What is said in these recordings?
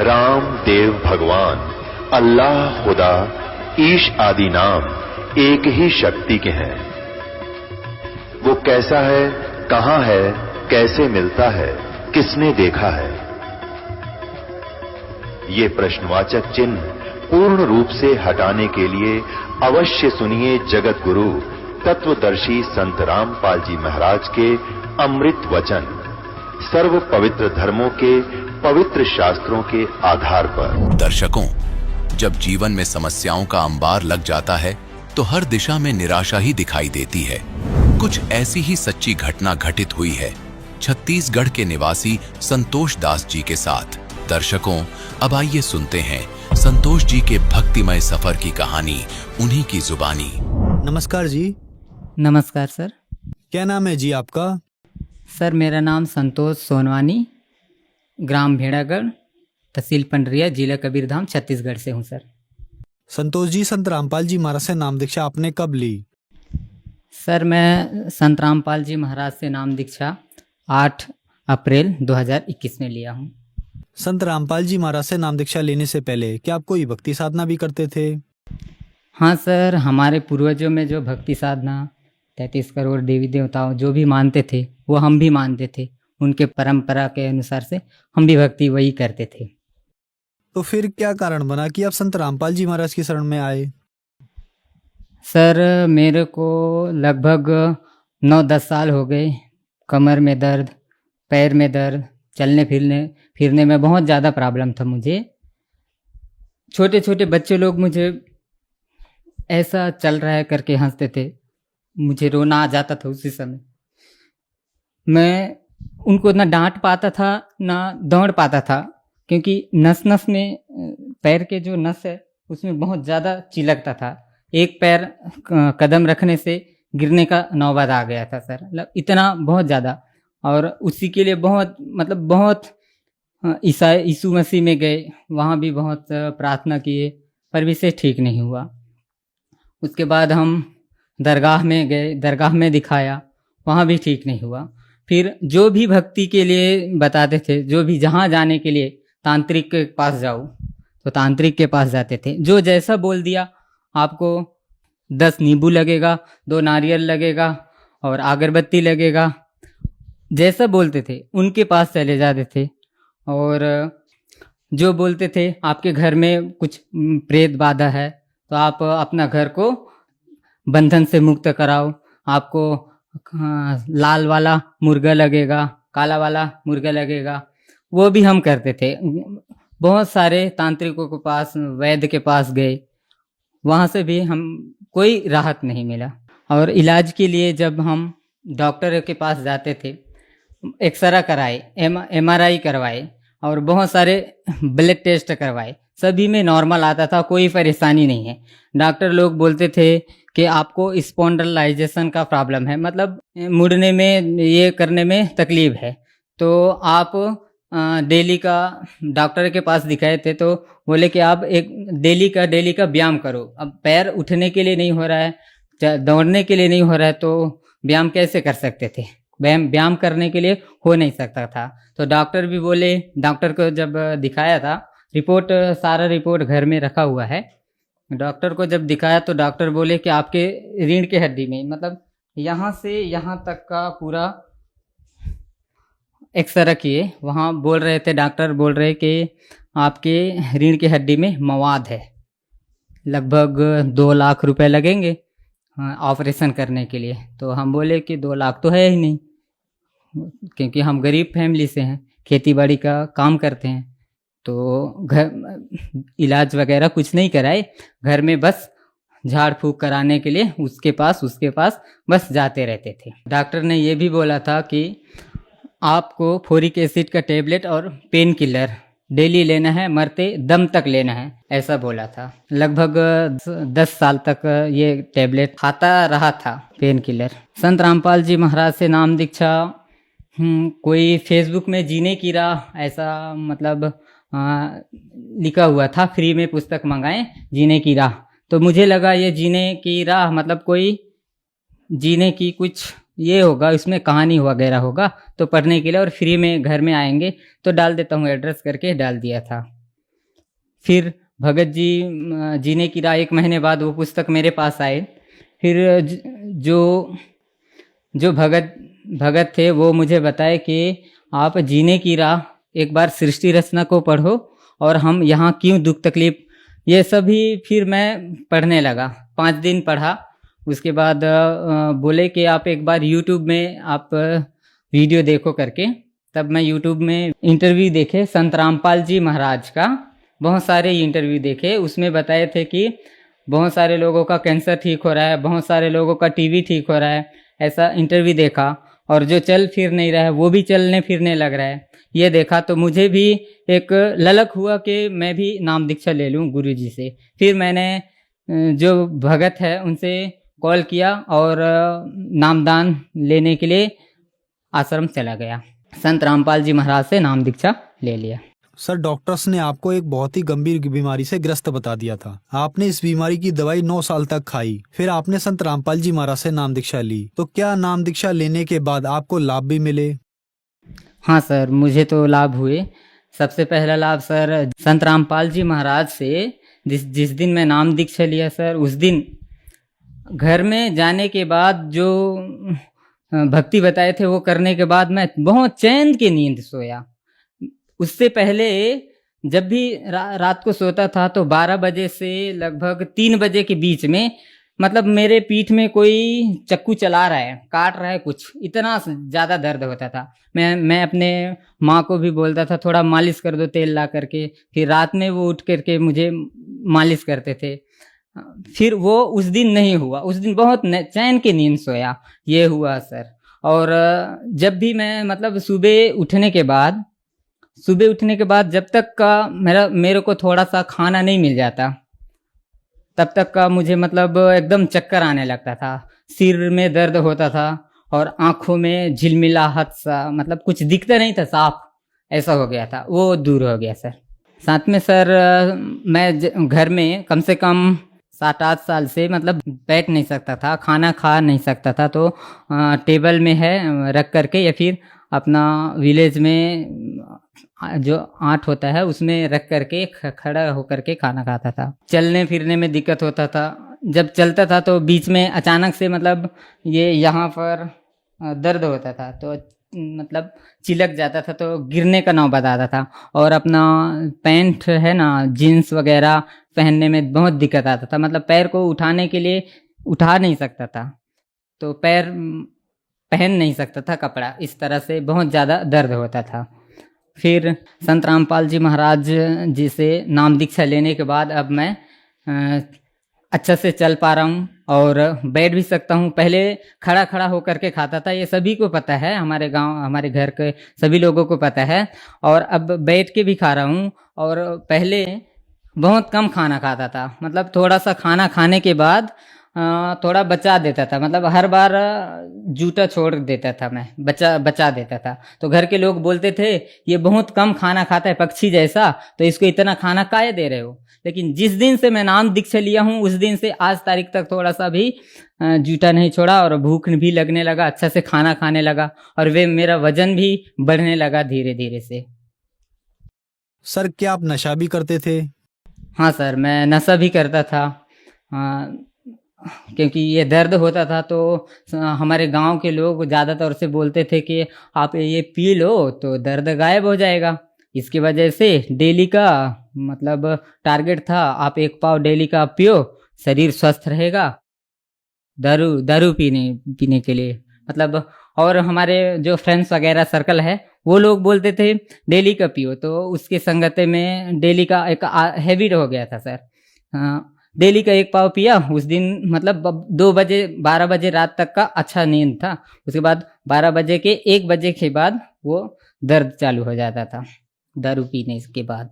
राम, देव, भगवान, अल्लाह, खुदा, ईश आदि नाम एक ही शक्ति के हैं। वो कैसा है, कहां है, कैसे मिलता है, किसने देखा है? ये प्रश्नवाचक चिन्ह पूर्ण रूप से हटाने के लिए अवश्य सुनिए जगत गुरु तत्वदर्शी संत रामपाल जी महाराज के अमृत वचन, सर्व पवित्र धर्मों के पवित्र शास्त्रों के आधार पर। दर्शकों, जब जीवन में समस्याओं का अंबार लग जाता है तो हर दिशा में निराशा ही दिखाई देती है। कुछ ऐसी ही सच्ची घटना घटित हुई है छत्तीसगढ़ के निवासी संतोष दास जी के साथ। दर्शकों, अब आइए सुनते हैं संतोष जी के भक्तिमय सफर की कहानी उन्हीं की जुबानी। नमस्कार जी। नमस्कार सर। क्या नाम है जी आपका? सर मेरा नाम संतोष सोनवानी, ग्राम भेड़ागढ़, तहसील पंडरिया, जिला कबीरधाम, छत्तीसगढ़ से हूँ सर। संतोष जी, संत रामपाल जी महाराज से नाम दीक्षा आपने कब ली? सर मैं संत रामपाल जी महाराज से नाम दीक्षा 8 अप्रैल 2021 में लिया हूँ। संत रामपाल जी महाराज से नाम दीक्षा लेने से पहले क्या आप कोई भक्ति साधना भी करते थे? हाँ सर, हमारे पूर्वजों में जो भक्ति साधना 33 करोड़ देवी देवताओं जो भी मानते थे वो हम भी मानते थे। उनके परंपरा के अनुसार से हम भी भक्ति वही करते थे। तो फिर क्या कारण बना कि आप संत रामपाल जी महाराज की शरण में आए? सर मेरे को लगभग 9-10 साल हो गए। कमर में दर्द, पैर में दर्द, चलने फिरने में बहुत ज़्यादा प्रॉब्लम था मुझे। छोटे छोटे बच्चे लोग मुझे ऐसा चल रहा है करके हंसते थे, मुझे रोना आ जाता था उसी समय। मैं उनको ना डांट पाता था ना दौड़ पाता था, क्योंकि नस नस में पैर के जो नस है उसमें बहुत ज़्यादा चिलकता था। एक पैर कदम रखने से गिरने का नौबत आ गया था सर, मतलब इतना बहुत ज़्यादा। और उसी के लिए बहुत यीशु मसीह में गए, वहाँ भी बहुत प्रार्थना किए, पर भी से ठीक नहीं हुआ। उसके बाद हम दरगाह में गए, दरगाह में दिखाया, वहाँ भी ठीक नहीं हुआ। फिर जो भी भक्ति के लिए बताते थे, जो भी जहाँ जाने के लिए तांत्रिक के पास जाओ तो तांत्रिक के पास जाते थे। जो जैसा बोल दिया, आपको 10 नींबू लगेगा, 2 नारियल लगेगा और अगरबत्ती लगेगा, जैसा बोलते थे उनके पास चले जाते थे। और जो बोलते थे आपके घर में कुछ प्रेत बाधा है तो आप अपना घर को बंधन से मुक्त कराओ, आपको लाल वाला मुर्गा लगेगा, काला वाला मुर्गा लगेगा, वो भी हम करते थे। बहुत सारे तांत्रिकों के पास, वैद्य के पास गए, वहाँ से भी हम कोई राहत नहीं मिला। और इलाज के लिए जब हम डॉक्टर के पास जाते थे, एक्सरा कराए, MRI करवाए और बहुत सारे ब्लड टेस्ट करवाए, सभी में नॉर्मल आता था, कोई परेशानी नहीं है। डॉक्टर लोग बोलते थे कि आपको स्पॉन्डिलाइजेशन का प्रॉब्लम है, मतलब मुड़ने में, ये करने में तकलीफ है। तो आप डेली का डॉक्टर के पास दिखाए थे तो बोले कि आप एक डेली का व्यायाम करो। अब पैर उठने के लिए नहीं हो रहा है, दौड़ने के लिए नहीं हो रहा है, तो व्यायाम कैसे कर सकते थे? व्यायाम करने के लिए हो नहीं सकता था। तो डॉक्टर भी बोले, डॉक्टर को जब दिखाया था, सारा रिपोर्ट घर में रखा हुआ है, डॉक्टर को जब दिखाया तो डॉक्टर बोले कि आपके रीढ़ की हड्डी में, मतलब यहाँ से यहाँ तक का पूरा एक्सरे किए, वहाँ बोल रहे थे, डॉक्टर बोल रहे कि आपके रीढ़ की हड्डी में मवाद है, लगभग 2 लाख रुपए लगेंगे ऑपरेशन करने के लिए। तो हम बोले कि 2 लाख तो है ही नहीं, क्योंकि हम गरीब फैमिली से हैं, खेती बाड़ी का काम करते हैं, तो घर इलाज वगैरह कुछ नहीं कराए, घर में बस झाड़ फूक कराने के लिए उसके पास बस जाते रहते थे। डॉक्टर ने ये भी बोला था कि आपको फोरिक एसिड का टेबलेट और पेन किलर डेली लेना है, मरते दम तक लेना है, ऐसा बोला था। लगभग 10 साल तक ये टेबलेट खाता रहा था, पेन किलर। संत रामपाल जी महाराज से नाम दीक्षा कोई फेसबुक में जीने की राह ऐसा मतलब लिखा हुआ था, फ्री में पुस्तक मंगाएं जीने की राह। तो मुझे लगा ये जीने की राह मतलब कोई जीने की कुछ ये होगा, इसमें कहानी वगैरह होगा, तो पढ़ने के लिए और फ्री में घर में आएंगे तो डाल देता हूँ, एड्रेस करके डाल दिया था। फिर भगत जी जीने की राह 1 महीने बाद वो पुस्तक मेरे पास आए। फिर जो जो भगत थे वो मुझे बताए कि आप जीने की राह एक बार सृष्टि रचना को पढ़ो और हम यहाँ क्यों दुख तकलीफ, ये सभी फिर मैं पढ़ने लगा। 5 दिन पढ़ा। उसके बाद बोले कि आप एक बार यूट्यूब में आप वीडियो देखो करके। तब मैं यूट्यूब में इंटरव्यू देखे संत रामपाल जी महाराज का, बहुत सारे इंटरव्यू देखे। उसमें बताए थे कि बहुत सारे लोगों का कैंसर ठीक हो रहा है, बहुत सारे लोगों का टीबी ठीक हो रहा है, ऐसा इंटरव्यू देखा। और जो चल फिर नहीं रहा है वो भी चलने फिरने लग रहा है, ये देखा। तो मुझे भी एक ललक हुआ कि मैं भी नाम दीक्षा ले लूँ गुरु जी से। फिर मैंने जो भगत है उनसे कॉल किया और नामदान लेने के लिए आश्रम चला गया। संत रामपाल जी महाराज से नाम दीक्षा ले लिया। सर, डॉक्टर्स ने आपको एक बहुत ही गंभीर बीमारी से ग्रस्त बता दिया था। आपने इस बीमारी की दवाई 9 साल तक खाई। फिर आपने संत रामपाल जी महाराज से नाम दीक्षा ली। तो क्या नाम दीक्षा लेने के बाद आपको लाभ भी मिले? हाँ सर, मुझे तो लाभ हुए। सबसे पहला लाभ सर, संत रामपाल जी महाराज से जिस दिन मैं नाम दीक्षा लिया सर, उस दिन घर में जाने के बाद जो भक्ति बताए थे वो करने के बाद मैं बहुत चैन की नींद सोया। उससे पहले जब भी रात को सोता था तो 12 बजे से लगभग 3 बजे के बीच में, मतलब मेरे पीठ में कोई चक्कू चला रहा है, काट रहा है कुछ, इतना ज़्यादा दर्द होता था। मैं अपने माँ को भी बोलता था थोड़ा मालिश कर दो तेल ला करके। फिर रात में वो उठ करके मुझे मालिश करते थे। फिर वो उस दिन नहीं हुआ। उस दिन बहुत चैन की नींद सोया, ये हुआ सर। और जब भी मैं मतलब सुबह उठने के बाद जब तक का मेरे को थोड़ा सा खाना नहीं मिल जाता, तब तक का मुझे मतलब एकदम चक्कर आने लगता था, सिर में दर्द होता था और आंखों में झिलमिलाहट सा, मतलब कुछ दिखता नहीं था साफ, ऐसा हो गया था। वो दूर हो गया सर। साथ में सर मैं घर में कम से कम 7-8 साल से मतलब बैठ नहीं सकता था, खाना खा नहीं सकता था। तो टेबल में है रख करके या फिर अपना विलेज में जो आट होता है उसमें रख करके खड़ा होकर के खाना खाता था। चलने फिरने में दिक्कत होता था। जब चलता था तो बीच में अचानक से मतलब ये यहाँ पर दर्द होता था तो मतलब चिलक जाता था, तो गिरने का नौबत आता था। और अपना पैंट है ना, जीन्स वगैरह पहनने में बहुत दिक्कत आता था, मतलब पैर को उठाने के लिए उठा नहीं सकता था, तो पैर पहन नहीं सकता था कपड़ा, इस तरह से बहुत ज़्यादा दर्द होता था। फिर संत रामपाल जी महाराज जी से नाम दीक्षा लेने के बाद अब मैं अच्छा से चल पा रहा हूँ और बैठ भी सकता हूँ। पहले खड़ा होकर के खाता था, ये सभी को पता है, हमारे गांव हमारे घर के सभी लोगों को पता है। और अब बैठ के भी खा रहा हूँ। और पहले बहुत कम खाना खाता था, मतलब थोड़ा सा खाना खाने के बाद थोड़ा बचा देता था, मतलब हर बार जूठा छोड़ देता था, मैं बचा देता था। तो घर के लोग बोलते थे ये बहुत कम खाना खाता है पक्षी जैसा, तो इसको इतना खाना काहे दे रहे हो। लेकिन जिस दिन से मैं नाम दीक्षा लिया हूँ उस दिन से आज तारीख तक थोड़ा सा भी जूठा नहीं छोड़ा और भूख भी लगने लगा, अच्छा से खाना खाने लगा और वे मेरा वजन भी बढ़ने लगा धीरे धीरे से। सर, क्या आप नशा भी करते थे? हाँ सर, मैं नशा भी करता था। क्योंकि ये दर्द होता था तो हमारे गांव के लोग ज़्यादातर से बोलते थे कि आप ये पी लो तो दर्द गायब हो जाएगा। इसकी वजह से डेली का मतलब टारगेट था, आप 1 पाव डेली का पियो, शरीर स्वस्थ रहेगा। दारू पीने के लिए मतलब, और हमारे जो फ्रेंड्स वगैरह सर्कल है वो लोग बोलते थे डेली का पियो, तो उसके संगते में डेली का एक हैबिट हो गया था सर। डेली का 1 पाव पिया उस दिन, मतलब 2 बजे 12 बजे रात तक का अच्छा नींद था। उसके बाद 12 बजे के 1 बजे के बाद वो दर्द चालू हो जाता था दारू पीने के बाद।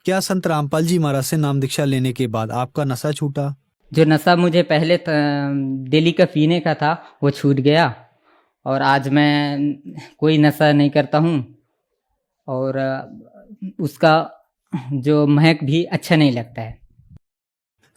क्या संत रामपाल जी महाराज से नाम दीक्षा लेने के बाद आपका नशा छूटा? जो नशा मुझे पहले डेली का पीने का था वो छूट गया और आज मैं कोई नशा नहीं करता हूँ और उसका जो महक भी अच्छा नहीं लगता है।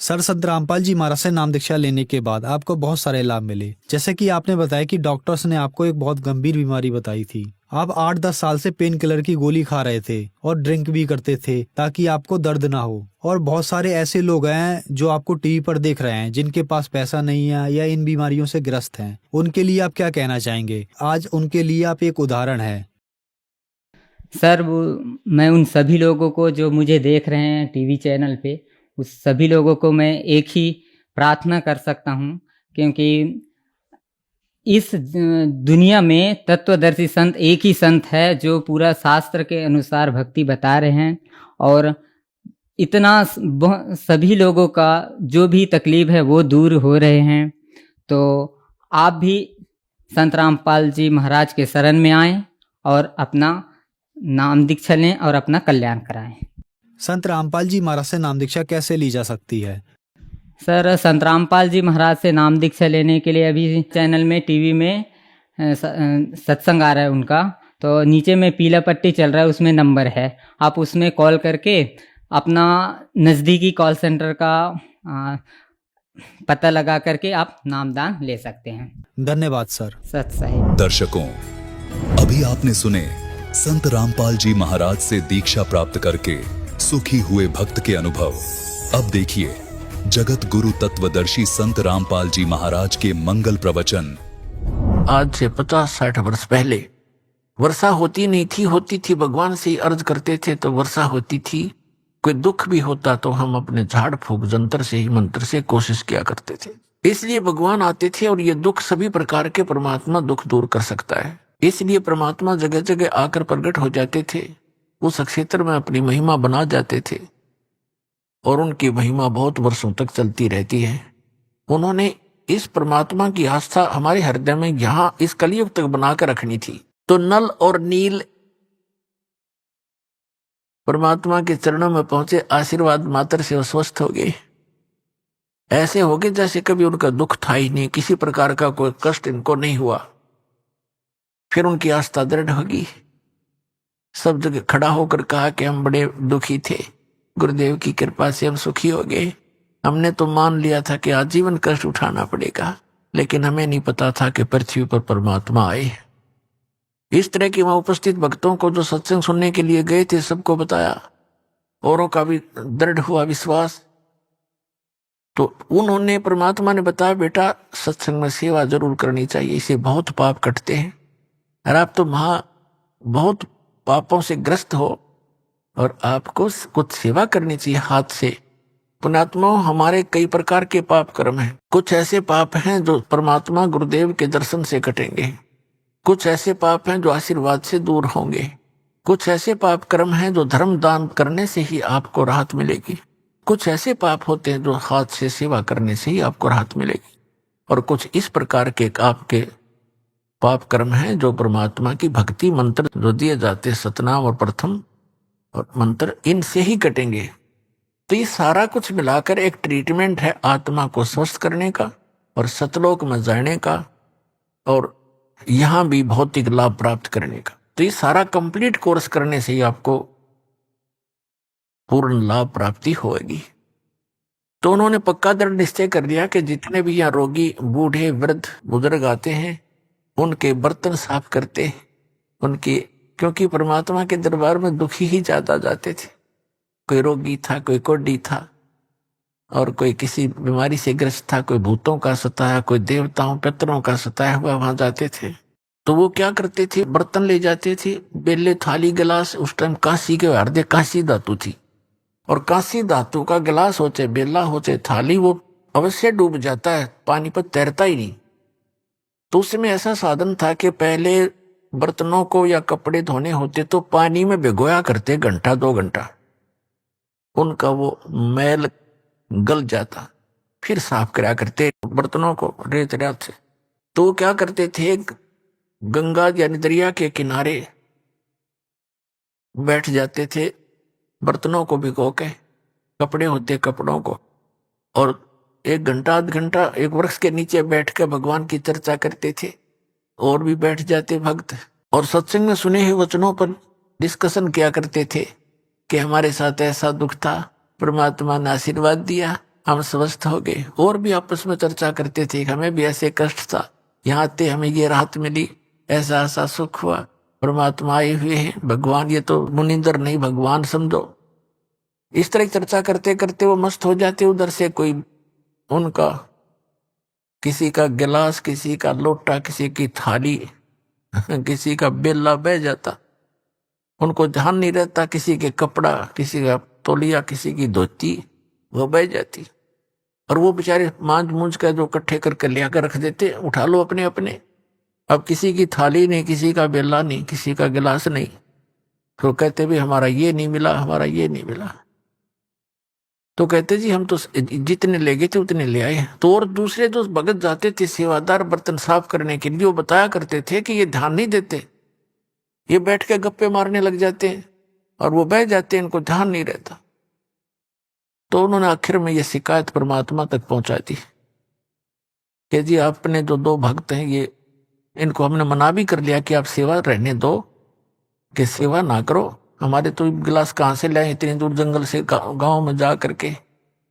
सर, संत रामपाल जी महाराज से नाम दीक्षा लेने के बाद आपको बहुत सारे लाभ मिले। जैसे कि आपने बताया कि डॉक्टर्स ने आपको एक बहुत गंभीर बीमारी बताई थी। आप 8-10 साल से पेन किलर की गोली खा रहे थे और ड्रिंक भी करते थे ताकि आपको दर्द ना हो। और बहुत सारे ऐसे लोग हैं जो आपको टीवी पर देख रहे हैं, जिनके पास पैसा नहीं है या इन बीमारियों से ग्रस्त हैं। उनके लिए आप क्या कहना चाहेंगे? आज उनके लिए आप एक उदाहरण है। सर, मैं उन सभी लोगों को जो मुझे देख रहे हैं टीवी चैनल पे, उस सभी लोगों को मैं एक ही प्रार्थना कर सकता हूँ, क्योंकि इस दुनिया में तत्वदर्शी संत एक ही संत है जो पूरा शास्त्र के अनुसार भक्ति बता रहे हैं। और इतना सभी लोगों का जो भी तकलीफ है वो दूर हो रहे हैं। तो आप भी संत रामपाल जी महाराज के शरण में आएं और अपना नाम दीक्षा लें और अपना कल्याण कराएं। संत रामपाल जी महाराज से नाम दीक्षा कैसे ली जा सकती है? सर, संत रामपाल जी महाराज से नाम दीक्षा लेने के लिए अभी चैनल में टीवी में सत्संग आ रहा है उनका, तो नीचे में पीला पट्टी चल रहा है, उसमें नंबर है। आप उसमें कॉल करके अपना नज़दीकी कॉल सेंटर का पता लगा करके आप नामदान ले सकते हैं। धन्यवाद सर। सत साहिब। दर्शकों, अभी आपने सुने संत रामपाल जी महाराज से दीक्षा प्राप्त करके सुखी हुए भक्त के अनुभव। अब देखिए जगत गुरु तत्वदर्शी संत रामपाल जी महाराज के मंगल प्रवचन। आज से 50-60 वर्ष पहले वर्षा होती नहीं थी, होती थी भगवान से ही अर्ज करते थे तो वर्षा होती थी। कोई दुख भी होता तो हम अपने झाड़ फूक जंतर से ही मंत्र से कोशिश किया करते थे। इसलिए भगवान आते थे और ये दुख सभी प्रकार के परमात्मा दुख दूर कर सकता है। इसलिए परमात्मा जगह जगह आकर प्रकट हो जाते थे, उस क्षेत्र में अपनी महिमा बना जाते थे और उनकी महिमा बहुत वर्षों तक चलती रहती है। उन्होंने इस परमात्मा की आस्था हमारे हृदय में यहाँ इस कलयुग तक बनाकर रखनी थी। तो नल और नील परमात्मा के चरणों में पहुंचे, आशीर्वाद मात्र से वो स्वस्थ हो गए। ऐसे हो गए जैसे कभी उनका दुख था ही नहीं, किसी प्रकार का कोई कष्ट इनको नहीं हुआ। फिर उनकी आस्था दृढ़ होगी। सब जगह खड़ा होकर कहा कि हम बड़े दुखी थे, गुरुदेव की कृपा से हम सुखी हो गए। हमने तो मान लिया था कि आजीवन कष्ट उठाना पड़ेगा, लेकिन हमें नहीं पता था कि पृथ्वी पर परमात्मा आए। इस तरह की वहां उपस्थित भक्तों को जो सत्संग सुनने के लिए गए थे सबको बताया, औरों का भी दृढ़ हुआ विश्वास। तो उन्होंने परमात्मा ने बताया, बेटा सत्संग में सेवा जरूर करनी चाहिए, इसे बहुत पाप कटते हैं। और आप तो बहुत पापों से ग्रस्त हो और आपको कुछ सेवा करनी चाहिए हाथ से। पुण्यात्माओं, हमारे कई प्रकार के पाप कर्म हैं। कुछ ऐसे पाप हैं जो परमात्मा गुरुदेव के दर्शन से कटेंगे, कुछ ऐसे पाप हैं जो आशीर्वाद से दूर होंगे, कुछ ऐसे पाप कर्म हैं जो धर्म दान करने से ही आपको राहत मिलेगी, कुछ ऐसे पाप होते हैं जो हाथ से सेवा करने से ही आपको राहत मिलेगी, और कुछ इस प्रकार के आपके पाप कर्म हैं जो परमात्मा की भक्ति मंत्र जो दिए जाते सतनाम और प्रथम और मंत्र, इनसे ही कटेंगे। तो ये सारा कुछ मिलाकर एक ट्रीटमेंट है आत्मा को स्वस्थ करने का और सतलोक में जाने का और यहां भी भौतिक लाभ प्राप्त करने का। तो ये सारा कंप्लीट कोर्स करने से ही आपको पूर्ण लाभ प्राप्ति होगी। तो उन्होंने पक्का दृढ़ निश्चय कर लिया कि जितने भी यहाँ रोगी बूढ़े वृद्ध बुजुर्ग आते हैं उनके बर्तन साफ करते, उनके, क्योंकि परमात्मा के दरबार में दुखी ही ज्यादा जाते थे। कोई रोगी था, कोई कोढ़ी था और कोई किसी बीमारी से ग्रस्त था, कोई भूतों का सताया, कोई देवताओं पितरों का सताया हुआ वहां जाते थे। तो वो क्या करते थे, बर्तन ले जाते थे, बेले थाली गिलास। उस टाइम कांसी के हृदय कांसी धातु थी और कांसी धातु का गिलास हो चाहे बेला हो चाहे थाली, वो अवश्य डूब जाता है, पानी पर तैरता ही नहीं। तो उसमें ऐसा साधन था कि पहले बर्तनों को या कपड़े धोने होते तो पानी में भिगोया करते, 1-2 घंटा, उनका वो मैल गल जाता, फिर साफ कराया करते बर्तनों को रेत रात से। तो क्या करते थे, गंगा यानी दरिया के किनारे बैठ जाते थे, बर्तनों को भिगो के, कपड़े होते कपड़ों को, और 1 घंटा 1.5 घंटा एक वृक्ष के नीचे बैठ कर भगवान की चर्चा करते थे। और भी बैठ जाते भक्त और सत्संग में सुने हुए वचनों पर डिस्कशन किया करते थे कि हमारे साथ ऐसा दुख था, परमात्मा ने आशीर्वाद दिया, हम स्वस्थ हो गए। और भी आपस में चर्चा करते थे, हमें भी ऐसे कष्ट था, यहाँ आते हमें ये राहत मिली, ऐसा ऐसा सुख हुआ, परमात्मा आए हुए हैं, भगवान, ये तो मुनिंदर नहीं भगवान समझो। इस तरह की चर्चा करते करते वो मस्त हो जाते। उधर से कोई उनका किसी का गिलास, किसी का लोटा, किसी की थाली, किसी का बेला बह जाता, उनको ध्यान नहीं रहता, किसी के कपड़ा, किसी का तौलिया, किसी की धोती वो बह जाती, और वो बेचारे मांझ मूंझ कर जो इकट्ठे करके लिया कर रख देते, उठा लो अपने अपने। अब किसी की थाली नहीं, किसी का बेला नहीं, किसी का गिलास नहीं, तो कहते भी हमारा ये नहीं मिला, हमारा ये नहीं मिला। तो कहते जी हम तो जितने ले गए थे उतने ले आए। तो और दूसरे जो भगत जाते थे सेवादार बर्तन साफ करने के लिए, वो बताया करते थे कि ये ध्यान नहीं देते, ये बैठ के गप्पे मारने लग जाते हैं और वो बह जाते हैं, इनको ध्यान नहीं रहता। तो उन्होंने आखिर में ये शिकायत परमात्मा तक पहुंचा दी कि जी आपने जो दो भक्त हैं, ये इनको हमने मना भी कर लिया कि आप सेवा रहने दो, कि सेवा ना करो। हमारे तो गिलास कहाँ से लाए इतनी दूर जंगल से गांव में जा करके,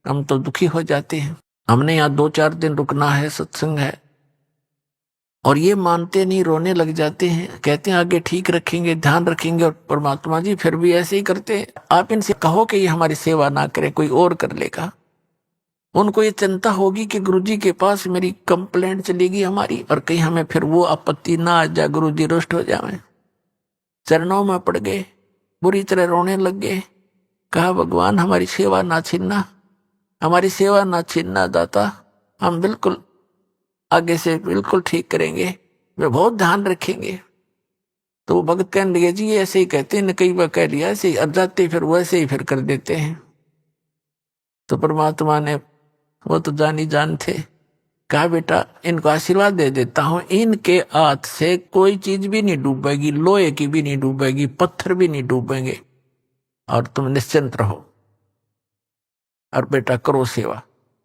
हम तो दुखी हो जाते हैं, हमने यहाँ 2-4 दिन रुकना है, सत्संग है। और ये मानते नहीं, रोने लग जाते हैं, कहते हैं आगे ठीक रखेंगे, ध्यान रखेंगे, और परमात्मा जी फिर भी ऐसे ही करते हैं। आप इनसे कहो कि ये हमारी सेवा ना करे, कोई और कर लेगा। उनको ये चिंता होगी कि गुरुजी के पास मेरी कंप्लेंट चलेगी हमारी, और कहीं हमें फिर वो आपत्ति ना आ जाए, गुरुजी रुष्ट हो जाए। चरणों में पड़ गए, बुरी तरह रोने लग गए। कहा भगवान हमारी सेवा ना छीनना, हमारी सेवा ना छीनना दाता, हम बिल्कुल आगे से बिल्कुल ठीक करेंगे, वे बहुत ध्यान रखेंगे। तो वो भगत कहने लगे जी ऐसे ही कहते हैं, कई बार कह लिया ऐसे ही, अब जाते फिर वैसे ही फिर कर देते हैं। तो परमात्मा ने, वो तो जानी जान थे, कहा बेटा इनको आशीर्वाद दे देता हूं, इनके हाथ से कोई चीज भी नहीं डूबेगी, लोहे की भी नहीं डूबेगी, पत्थर भी नहीं डूबेंगे, और तुम निश्चिंत रहो, और बेटा करो सेवा।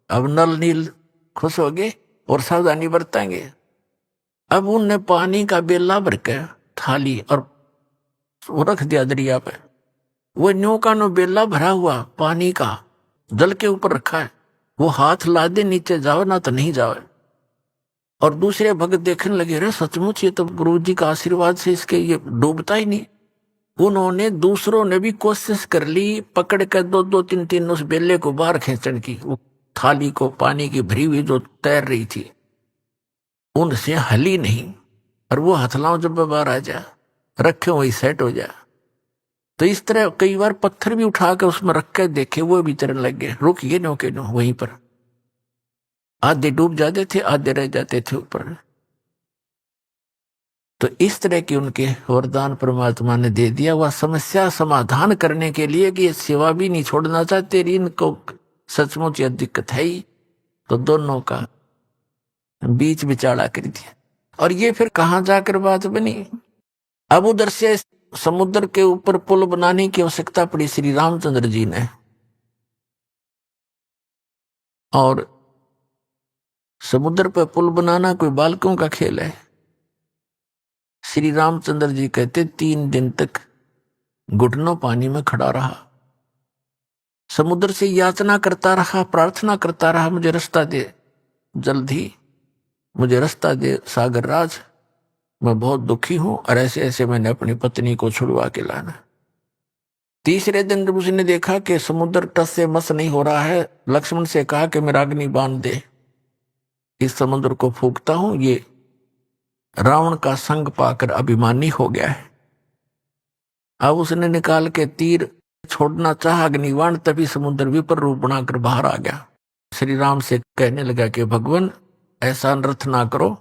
अब नल नील खुश हो गए और सावधानी बरतेंगे। अब उनने पानी का बेला भर के थाली और वो रख दिया दरिया पे, वो न्यू का नो बेला भरा हुआ पानी का जल के ऊपर रखा है, वो हाथ ला दे नीचे जाओ ना तो नहीं जाओ। और दूसरे भक्त देखने लगे, रे सचमुच ये तो गुरु जी का आशीर्वाद से इसके ये डूबता ही नहीं। उन्होंने, दूसरों ने भी कोशिश कर ली, पकड़ कर 2-2, 3-3 उस बेले को बाहर खींचने की, वो थाली को पानी की भरी हुई जो तैर रही थी, उनसे हली नहीं। और वो हथलाओं जब बाहर आ जा, रखे वही सेट हो जा। तो इस तरह कई बार पत्थर भी उठा कर उसमें रख कर देखे, वो भी तैरने लग गए, रुक ये नो के नो वहीं पर। आधे डूब जाते थे, आधे रह जाते थे ऊपर। तो इस तरह की उनके वरदान परमात्मा ने दे दिया, वह समस्या समाधान करने के लिए कि ये सेवा भी नहीं छोड़ना चाहते, इनको सचमुच यह दिक्कत है ही। तो दोनों का बीच बिचाड़ा कर दिया। और ये फिर कहां जाकर बात बनी, अब उधर से समुद्र के ऊपर पुल बनाने की आवश्यकता पड़ी श्री रामचंद्र जी ने। और समुद्र पर पुल बनाना कोई बालकों का खेल है। श्री रामचंद्र जी कहते 3 दिन तक घुटनों पानी में खड़ा रहा, समुद्र से याचना करता रहा, प्रार्थना करता रहा, मुझे रास्ता दे, जल्दी मुझे रास्ता दे सागर राज, मैं बहुत दुखी हूं, और ऐसे ऐसे मैंने अपनी पत्नी को छुड़वा के लाना। तीसरे दिन जब उसने देखा कि समुद्र टस से मस नहीं हो रहा है, लक्ष्मण से कहा कि मेरा अग्नि बांध दे, इस समुद्र को फूंकता हूं। ये रावण का संग पाकर अभिमानी हो गया है। अब उसने निकाल के तीर छोड़ना चाहा अग्निबाण, तभी समुद्र विपर रूप बनाकर बाहर आ गया। श्री राम से कहने लगा कि भगवान ऐसा अनर्थ ना करो,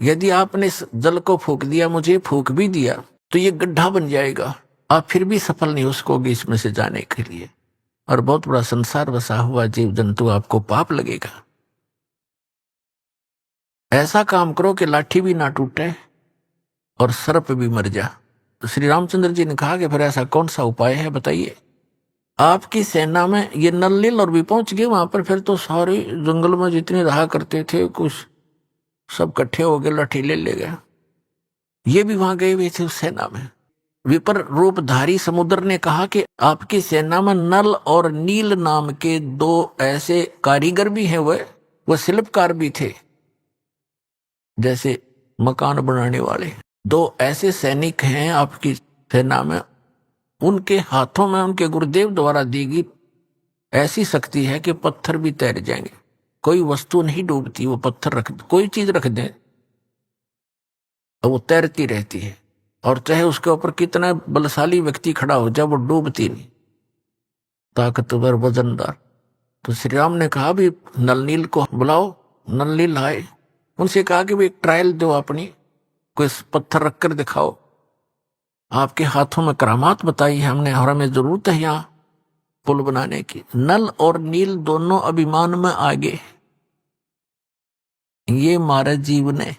यदि आपने इस जल को फूंक दिया, मुझे फूंक भी दिया, तो ये गड्ढा बन जाएगा, आप फिर भी सफल नहीं हो सकोगे इसमें से जाने के लिए, और बहुत बड़ा संसार बसा हुआ जीव जंतु, आपको पाप लगेगा। ऐसा काम करो कि लाठी भी ना टूटे और सर्प भी मर जा। तो श्री रामचंद्र जी ने कहा कि फिर ऐसा कौन सा उपाय है बताइए। आपकी सेना में ये नल और भी पहुंच गए वहां पर, फिर तो सारे जंगल में जितने रहा करते थे कुछ सब इकट्ठे हो गए, लाठी ले गए। ये भी वहां गए हुए थे उस सेना में। विपर रूपधारी समुद्र ने कहा कि आपकी सेना में नल और नील नाम के दो ऐसे कारीगर भी हैं, वह शिल्पकार भी थे, जैसे मकान बनाने वाले। दो ऐसे सैनिक हैं आपकी सेना में, उनके हाथों में उनके गुरुदेव द्वारा दी गई ऐसी शक्ति है कि पत्थर भी तैर जाएंगे। कोई वस्तु नहीं डूबती, वो पत्थर रख, कोई चीज रख दें और वो तैरती रहती है, और चाहे उसके ऊपर कितना बलशाली व्यक्ति खड़ा हो जाए वो डूबती नहीं, ताकतवर वजनदार। तो श्री राम ने कहा भी नल नील को बुलाओ। नल नील आए, उनसे कहा कि भाई एक ट्रायल दो, अपनी कोई पत्थर रखकर दिखाओ, आपके हाथों में करामात बताई है हमने और हमें जरूरत है यहाँ पुल बनाने की। नल और नील दोनों अभिमान में आगे, ये महाराज जीव ने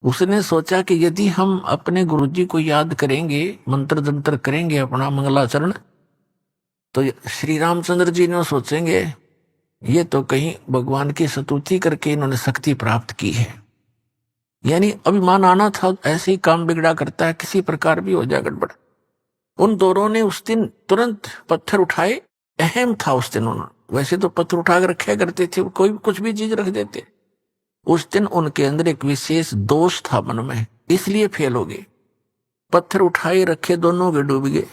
उसने सोचा कि यदि हम अपने गुरुजी को याद करेंगे, मंत्र जंत्र करेंगे, अपना मंगलाचरण, तो श्री रामचंद्र जी ने सोचेंगे ये तो कहीं भगवान की स्तुति करके इन्होंने शक्ति प्राप्त की है। यानी अभिमान आना था, ऐसे ही काम बिगड़ा करता है, किसी प्रकार भी हो जाए गड़बड़। उन दोनों ने उस दिन तुरंत पत्थर उठाए। अहम था उस दिन, उन्होंने वैसे तो पत्थर उठाकर रखे करते थे, कोई कुछ भी चीज रख देते। उस दिन उनके अंदर एक विशेष दोष था मन में, इसलिए फेल हो गए। पत्थर उठाए रखे, दोनों के डूब गए।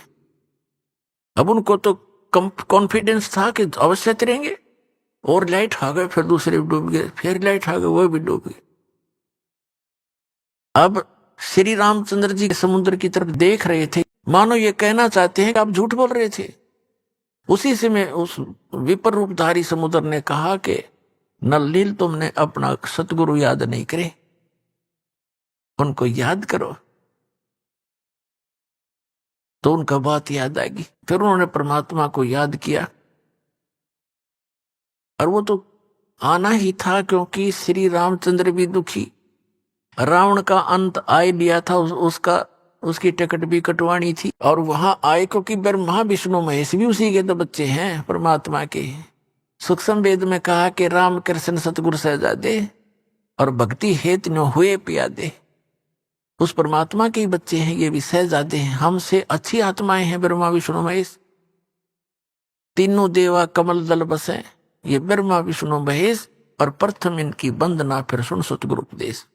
अब उनको तो कॉन्फिडेंस था कि अवश्य तैरेंगे, और लाइट आ गए, फिर दूसरे भी डूब गए, फिर लाइट आ गए, वो भी डूब गए। अब श्री रामचंद्र जी समुद्र की तरफ देख रहे थे, मानो ये कहना चाहते हैं कि आप झूठ बोल रहे थे। उसी से में उस विपर रूपधारी समुद्र ने कहा कि नल नील तुमने अपना सतगुरु याद नहीं करे, उनको याद करो। तो उनका बात याद आएगी। फिर उन्होंने परमात्मा को याद किया, और वो तो आना ही था, क्योंकि श्री रामचंद्र भी दुखी, रावण का अंत आए लिया था, उसकी टिकट भी कटवानी थी, और वहां आए क्योंकि ब्रह्मा विष्णु महेश भी उसी के तो बच्चे हैं परमात्मा के। सूक्ष्म वेद में कहा कि राम कृष्ण सतगुरु सहजादे और भक्ति हेत न हुए पियादे। उस परमात्मा के ही बच्चे हैं, ये भी सहजादे हैं, हमसे अच्छी आत्माएं हैं ब्रह्मा विष्णु महेश। तीनों देवा कमल दल बसे, ये ब्रह्मा विष्णु महेश, और प्रथम इनकी वंदना फिर सुन सतगुरु उपदेश।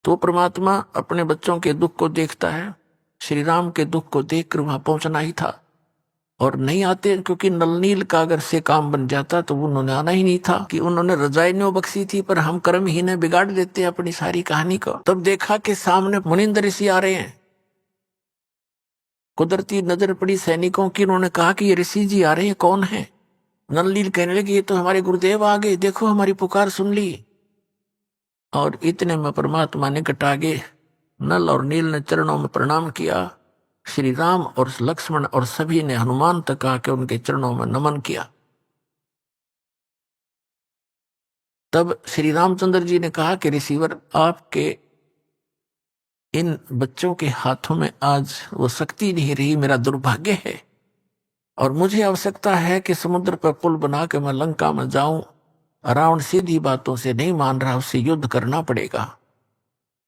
तो परमात्मा अपने बच्चों के दुख को देखता है, श्री राम के दुख को देखकर वहां पहुंचना ही था, और नहीं आते, क्योंकि नल नील का अगर से काम बन जाता तो उन्होंने आना ही नहीं था, कि उन्होंने रजाई न्यों बख्शी थी, पर हम कर्म ही ने बिगाड़ देते अपनी सारी कहानी को। तब देखा कि सामने मुनिंदर ऋषि आ रहे हैं। कुदरती नजर पड़ी सैनिकों की, उन्होंने कहा कि ये ऋषि जी आ रहे हैं, कौन है? नल नील कहने लगे ये तो हमारे गुरुदेव आ गए, देखो हमारी पुकार सुन ली। और इतने में परमात्मा निकट आ गए। नल और नील ने चरणों में प्रणाम किया। श्री राम और लक्ष्मण और सभी ने हनुमान तक आके उनके चरणों में नमन किया। तब श्री रामचंद्र जी ने कहा कि ऋषिवर, आपके इन बच्चों के हाथों में आज वो शक्ति नहीं रही, मेरा दुर्भाग्य है, और मुझे आवश्यकता है कि समुद्र पर पुल बना के मैं लंका में जाऊं। रावण सीधी बातों से नहीं मान रहा, उससे युद्ध करना पड़ेगा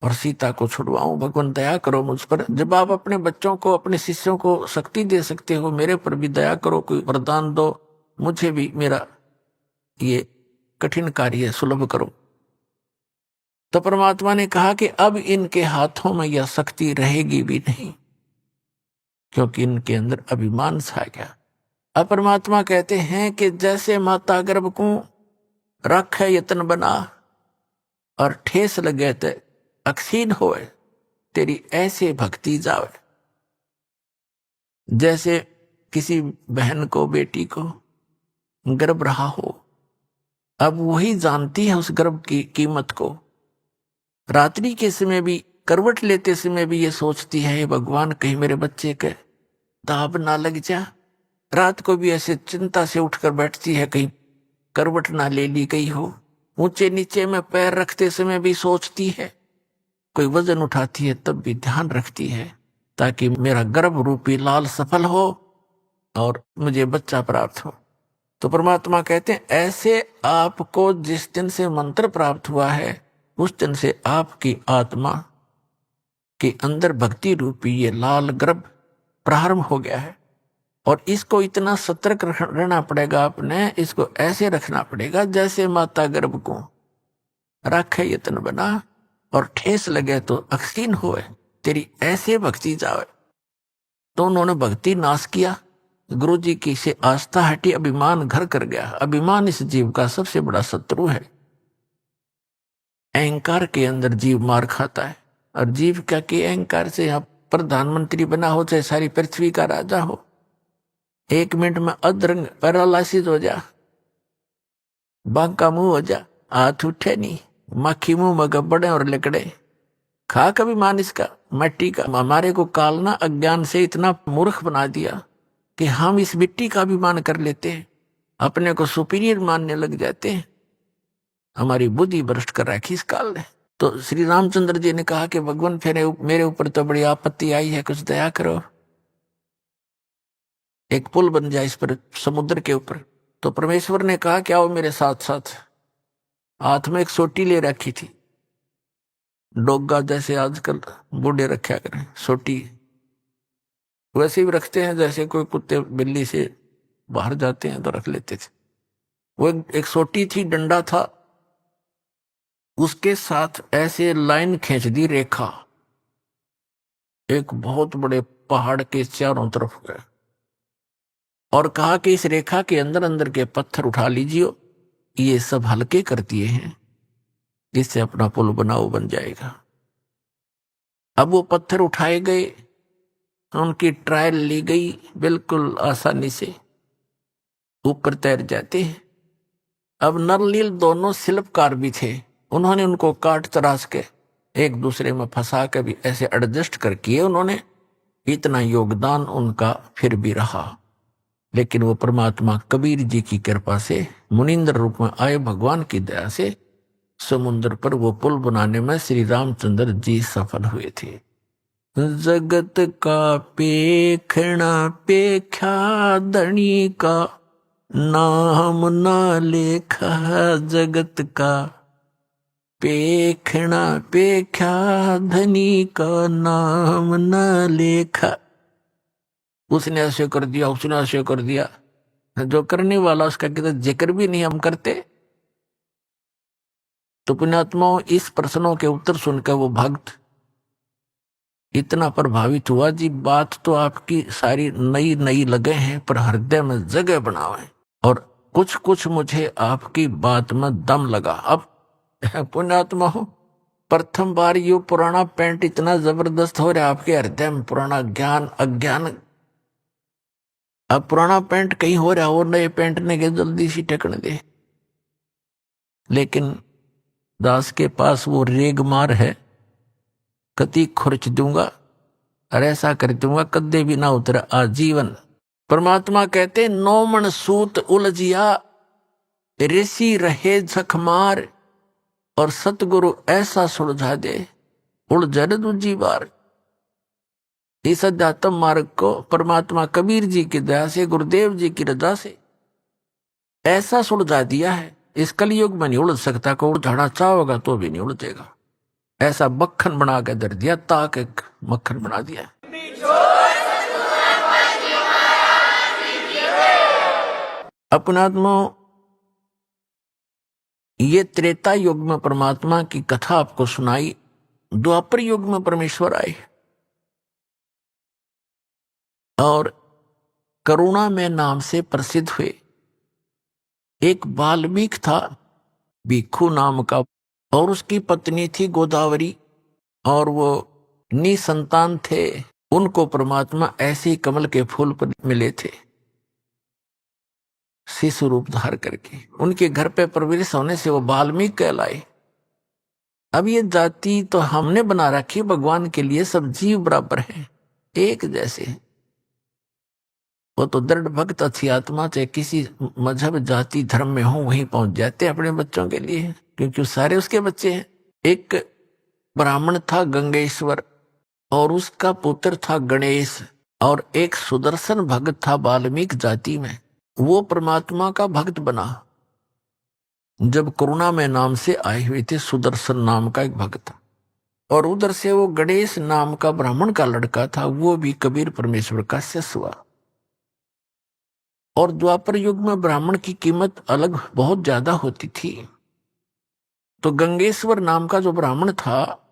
और सीता को छुड़वाऊं। भगवान दया करो मुझ पर। जब आप अपने बच्चों को, अपने शिष्यों को शक्ति दे सकते हो, मेरे पर भी दया करो, कोई वरदान दो, मुझे भी मेरा ये कठिन कार्य सुलभ करो। तो परमात्मा ने कहा कि अब इनके हाथों में यह शक्ति रहेगी भी नहीं, क्योंकि इनके अंदर अभिमान छा गया। अब परमात्मा कहते हैं कि जैसे माता गर्भ को रखे यतन बना और ठेस लगे ते अक्षीण होए, तेरी ऐसे भक्ति जावे। जैसे किसी बहन को, बेटी को गर्भ रहा हो, अब वही जानती है उस गर्भ की कीमत को। रात्रि के समय भी, करवट लेते समय भी ये सोचती है, भगवान कहीं मेरे बच्चे के दाब ना लग जा। रात को भी ऐसे चिंता से उठकर बैठती है, कहीं करवट ना ले ली गई हो। ऊंचे नीचे में पैर रखते समय भी सोचती है, कोई वजन उठाती है तब भी ध्यान रखती है, ताकि मेरा गर्भ रूपी लाल सफल हो और मुझे बच्चा प्राप्त हो। तो परमात्मा कहते हैं ऐसे आपको जिस दिन से मंत्र प्राप्त हुआ है, उस दिन से आपकी आत्मा कि अंदर भक्ति रूपी ये लाल गर्भ प्रारंभ हो गया है और इसको इतना सतर्क रहना पड़ेगा, आपने इसको ऐसे रखना पड़ेगा जैसे माता गर्भ को रखे यतन बना और ठेस लगे तो अक्षीण होए, तेरी ऐसे भक्ति जावे। तो उन्होंने भक्ति नाश किया, गुरु जी की से आस्था हटी, अभिमान घर कर गया। अभिमान इस जीव का सबसे बड़ा शत्रु है। अहंकार के अंदर जीव मार खाता है और जीव क्या कि अहंकार से आप प्रधानमंत्री बना हो चाहे सारी पृथ्वी का राजा हो, 1 मिनट में अधरंग पैरालाइसिस हो जा, बांका मुंह हो जा, हाथ उठे नहीं, मक्खी मुंह में गब्बड़े और लिकड़े, खा कभी मान इसका मिट्टी का। हमारे को कालना अज्ञान से इतना मूर्ख बना दिया कि हम इस मिट्टी का भी मान कर लेते हैं, अपने को सुपीरियर मानने लग जाते हैं। हमारी बुद्धि भ्रष्ट कर रखी इस काल ने। तो श्री रामचंद्र जी ने कहा कि भगवान फिर मेरे ऊपर तो बड़ी आपत्ति आई है, कुछ दया करो, एक पुल बन जाए इस पर समुद्र के ऊपर। तो परमेश्वर ने कहा कि आओ मेरे साथ साथ। हाथ में एक सोटी ले रखी थी, डोगा जैसे आजकल बूढ़े रखा करें सोटी, वैसे भी रखते हैं जैसे कोई कुत्ते बिल्ली से बाहर जाते हैं तो रख लेते थे। वो एक सोटी थी, डंडा था, उसके साथ ऐसे लाइन खींच दी रेखा एक बहुत बड़े पहाड़ के चारों तरफ गए और कहा कि इस रेखा के अंदर अंदर के पत्थर उठा लीजिए, ये सब हल्के कर दिए हैं, जिससे अपना पुल बनाओ बन जाएगा। अब वो पत्थर उठाए गए, उनकी ट्रायल ली गई, बिल्कुल आसानी से ऊपर तैर जाते हैं। अब नरलील दोनों शिल्पकार भी थे, उन्होंने उनको काट तराश के एक दूसरे में फंसा के भी ऐसे एडजस्ट कर किए उन्होंने। इतना योगदान उनका फिर भी रहा, लेकिन वो परमात्मा कबीर जी की कृपा से मुनिंद्र रूप में आए, भगवान की दया से समुद्र पर वो पुल बनाने में श्री रामचंद्र जी सफल हुए थे। जगत का पेखना पेख्या धनी का, नाम ना लेखा जगत का, पेखना पेख्या धनी का, नाम ना लेखा। उसने ऐसे कर दिया, उसने ऐसे कर दिया, जो करने वाला उसका कितना जिक्र भी नहीं हम करते। तो पुण्यात्माओं, इस प्रश्नों के उत्तर सुनकर वो भक्त इतना प्रभावित हुआ जी, बात तो आपकी सारी नई नई लगे हैं पर हृदय में जगह बनावे, और कुछ कुछ मुझे आपकी बात में दम लगा। अब पुण्यात्माओं, प्रथम बार ये पुराना पेंट इतना जबरदस्त हो रहा है आपके हृदय में, पुराना ज्ञान अज्ञान। अब पुराना पेंट कहीं हो रहा और नए पेंट ने के जल्दी सी टकने दे, लेकिन दास के पास वो रेगमार है, कति खुर्च दूंगा और ऐसा कर दूंगा कदे भी ना उतरा आजीवन। परमात्मा कहते 9 मन सूत उलझिया, ऋषि रहे झखमार, और सतगुरु ऐसा सुलझा दे उलझन दूजी बार। इस अध्यात्म मार्ग को परमात्मा कबीर जी की दया से, गुरुदेव जी की रजा से ऐसा सुलझा दिया है, इस कलयुग में नहीं उलझ सकता। को उलझाना चाहोगा तो भी नहीं उलझेगा। ऐसा मक्खन बना के दर दिया, ताक एक मक्खन बना दिया। अपनात्मा, ये त्रेता युग में परमात्मा की कथा आपको सुनाई, द्वापर युग में परमेश्वर आए और करुणा में नाम से प्रसिद्ध हुए। एक वाल्मीक था भिक्षु नाम का, और उसकी पत्नी थी गोदावरी, और वो निसंतान थे। उनको परमात्मा ऐसे ही कमल के फूल पर मिले थे, शिशु रूप धार करके। उनके घर पे प्रवेश होने से वो वाल्मीकि कहलाए। अब ये जाति तो हमने बना रखी भगवान के लिए, सब जीव बराबर हैं, एक जैसे। वो तो दृढ़ भक्त अच्छी आत्मा चाहे किसी मजहब जाति धर्म में हो वहीं पहुंच जाते अपने बच्चों के लिए, क्योंकि सारे उसके बच्चे हैं। एक ब्राह्मण था गंगेश्वर, और उसका पुत्र था गणेश, और एक सुदर्शन भक्त था वाल्मीकि जाति में। वो परमात्मा का भक्त बना जब करुणा में नाम से आए हुए थे। सुदर्शन नाम का एक भक्त, और उधर से वो गणेश नाम का ब्राह्मण का लड़का था, वो भी कबीर परमेश्वर का शिष्य हुआ। और द्वापर युग में ब्राह्मण की कीमत अलग बहुत ज्यादा होती थी। तो गंगेश्वर नाम का जो ब्राह्मण था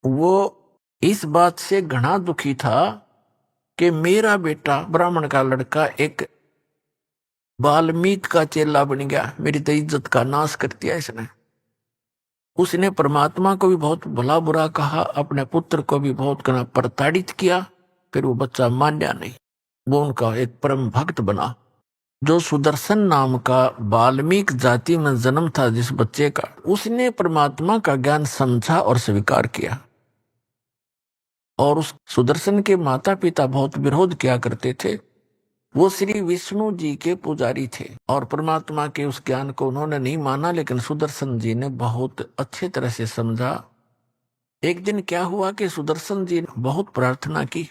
वो इस बात से घना दुखी था कि मेरा बेटा ब्राह्मण का लड़का एक वाल्मीकि का चेला बन गया, मेरी तो इज्जत का नाश कर दिया इसने। उसने परमात्मा को भी बहुत भला बुरा कहा, अपने पुत्र को भी बहुत घना प्रताड़ित किया। फिर वो बच्चा मान्या नहीं, वो उनका एक परम भक्त बना। जो सुदर्शन नाम का वाल्मीकि जाति में जन्म था जिस बच्चे का, उसने परमात्मा का ज्ञान समझा और स्वीकार किया। और उस सुदर्शन के माता पिता बहुत विरोध किया करते थे। वो श्री विष्णु जी के पुजारी थे और परमात्मा के उस ज्ञान को उन्होंने नहीं माना, लेकिन सुदर्शन जी ने बहुत अच्छे तरह से समझा। एक दिन क्या हुआ कि सुदर्शन जी ने बहुत प्रार्थना की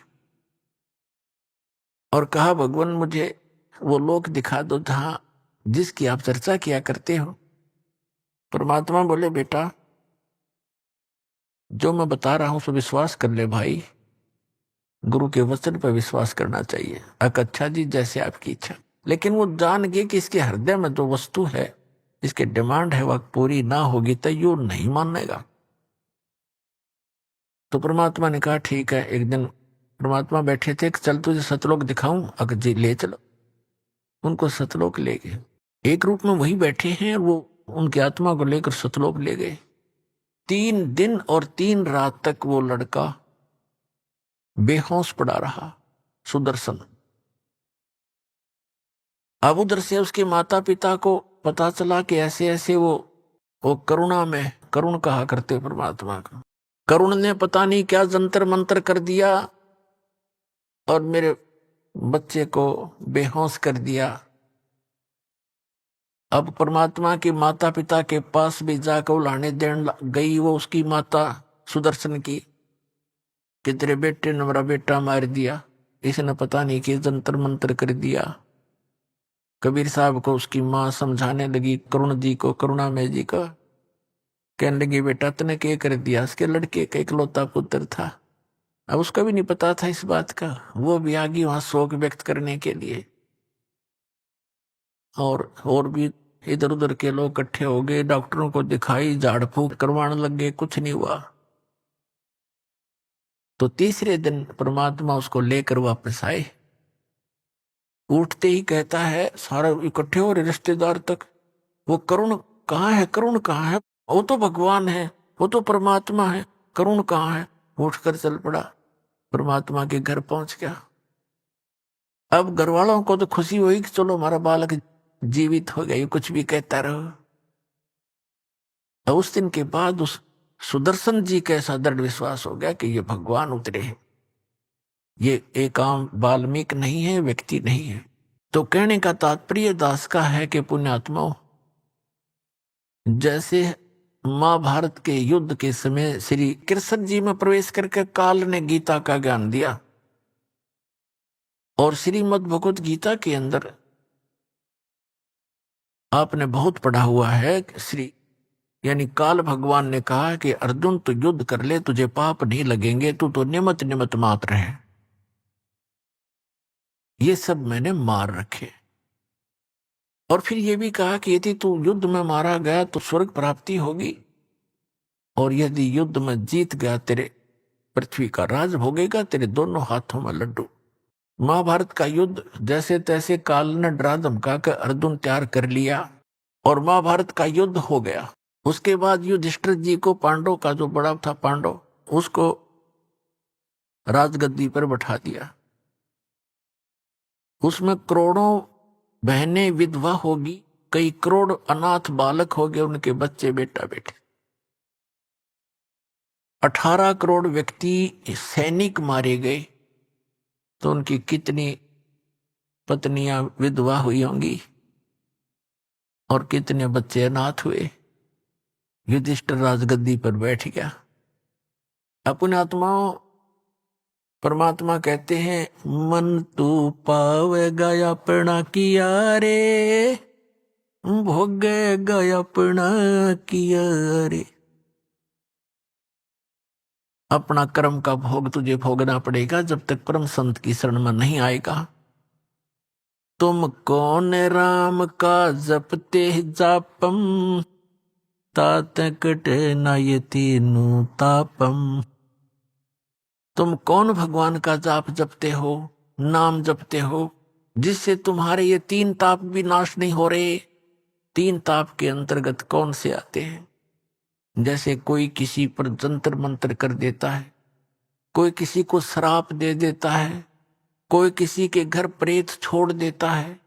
और कहा, भगवान मुझे वो लोक दिखा दो जहां जिसकी आप चर्चा किया करते हो। परमात्मा बोले, बेटा जो मैं बता रहा हूं सो विश्वास कर ले भाई, गुरु के वचन पर विश्वास करना चाहिए। अच्छा जी, जैसे आपकी इच्छा। लेकिन वो जान गए कि इसके हृदय में जो वस्तु है, इसके डिमांड है, वह पूरी ना होगी तो यू नहीं मानेगा। तो परमात्मा ने कहा ठीक है। एक दिन परमात्मा बैठे थे, चल तुझे सतलोक दिखाऊं। अगर जी ले चलो। उनको सतलोक ले गए। एक रूप में वही बैठे हैं और वो उनकी आत्मा को लेकर सतलोक ले गए। 3 दिन और 3 रात तक वो लड़का बेहोश पड़ा रहा, सुदर्शन। अब उधर से उसके माता पिता को पता चला कि ऐसे ऐसे वो करुणा में, करुण कहा करते परमात्मा का, करुण ने पता नहीं क्या जंतर मंत्र कर दिया और मेरे बच्चे को बेहोश कर दिया। अब परमात्मा के माता पिता के पास भी जाकर उलाने देने गई वो उसकी माता सुदर्शन की कि तेरे बेटे ने मेरा बेटा मार दिया, इसने पता नहीं कि जंतर मंत्र कर दिया। कबीर साहब को उसकी माँ समझाने लगी, करुण जी को, करुणामय जी को, कहने लगी बेटा तने क्या कर दिया। उसके लड़के का इकलौता पुत्र था। अब उसका भी नहीं पता था इस बात का। वो भी आ गई वहां शोक व्यक्त करने के लिए और भी इधर उधर के लोग इकट्ठे हो गए। डॉक्टरों को दिखाई, झाड़ फूक करवाने लगे, कुछ नहीं हुआ। तो तीसरे दिन परमात्मा उसको लेकर वापस आए। उठते ही कहता है, सारा इकट्ठे हो रहे रिश्तेदार तक, वो करुण कहाँ है, करुण कहाँ है, वो तो भगवान है, वो तो परमात्मा है, करुण कहाँ है। उठकर चल पड़ा, परमात्मा के घर पहुंच गया। अब घर वालों को तो खुशी हुई कि चलो हमारा बालक जीवित हो गया, ये कुछ भी कहता रहो। उस दिन के बाद उस सुदर्शन जी का ऐसा दृढ़ विश्वास हो गया कि ये भगवान उतरे हैं, ये एक आम वाल्मीकि नहीं है, व्यक्ति नहीं है। तो कहने का तात्पर्य दास का है कि पुण्यात्माओं, जैसे महाभारत के युद्ध के समय श्री कृष्ण जी में प्रवेश करके काल ने गीता का ज्ञान दिया और श्रीमद् भगवत गीता के अंदर आपने बहुत पढ़ा हुआ है, श्री यानी काल भगवान ने कहा कि अर्जुन तू युद्ध कर ले, तुझे पाप नहीं लगेंगे, तू तो निमित्त निमित्त मात्र है। ये सब मैंने मार रखे। और फिर ये भी कहा कि यदि तू युद्ध में मारा गया तो स्वर्ग प्राप्ति होगी, और यदि युद्ध में जीत गया तेरे पृथ्वी का राज भोगेगा, तेरे दोनों हाथों में लड्डू। महाभारत का युद्ध जैसे तैसे काल ने डरा धमका कर अर्जुन तैयार कर लिया और महाभारत का युद्ध हो गया। उसके बाद युधिष्ठिर जी को, पांडव का जो बड़ा था पांडव, उसको राजगद्दी पर बैठा दिया। उसमें करोड़ों बहनें विधवा होगी, कई करोड़ अनाथ बालक हो गए, उनके बच्चे बेटा बेटे। 18 करोड़ व्यक्ति सैनिक मारे गए, तो उनकी कितनी पत्नियां विधवा हुई होंगी और कितने बच्चे अनाथ हुए। युधिष्ठिर राजगद्दी पर बैठ गया। अपने आत्माओं, परमात्मा कहते हैं, मन तू पावेगा अपना किया रे, भोगेगा अपना किया रे। अपना कर्म का भोग तुझे भोगना पड़ेगा जब तक परम संत की शरण में नहीं आएगा। तुम कौन राम का जपते जापम, तात कटे न ये तीनों तापम। तुम कौन भगवान का जाप जपते हो, नाम जपते हो, जिससे तुम्हारे ये 3 ताप भी नाश नहीं हो रहे। 3 ताप के अंतर्गत कौन से आते हैं? जैसे कोई किसी पर जंतर मंत्र कर देता है, कोई किसी को श्राप दे देता है, कोई किसी के घर प्रेत छोड़ देता है,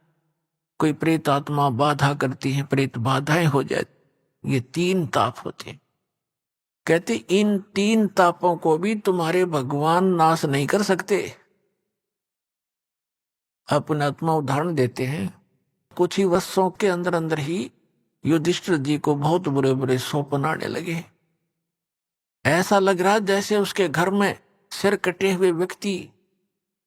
कोई प्रेत आत्मा बाधा करती है, प्रेत बाधाएं हो जाती। ये 3 ताप होते हैं। कहते इन 3 तापों को भी तुम्हारे भगवान नाश नहीं कर सकते। अपने आत्मा उदाहरण देते हैं। कुछ ही वर्षों के अंदर अंदर ही युधिष्ठिर जी को बहुत बुरे बुरे स्वप्न आने लगे। ऐसा लग रहा जैसे उसके घर में सिर कटे हुए व्यक्ति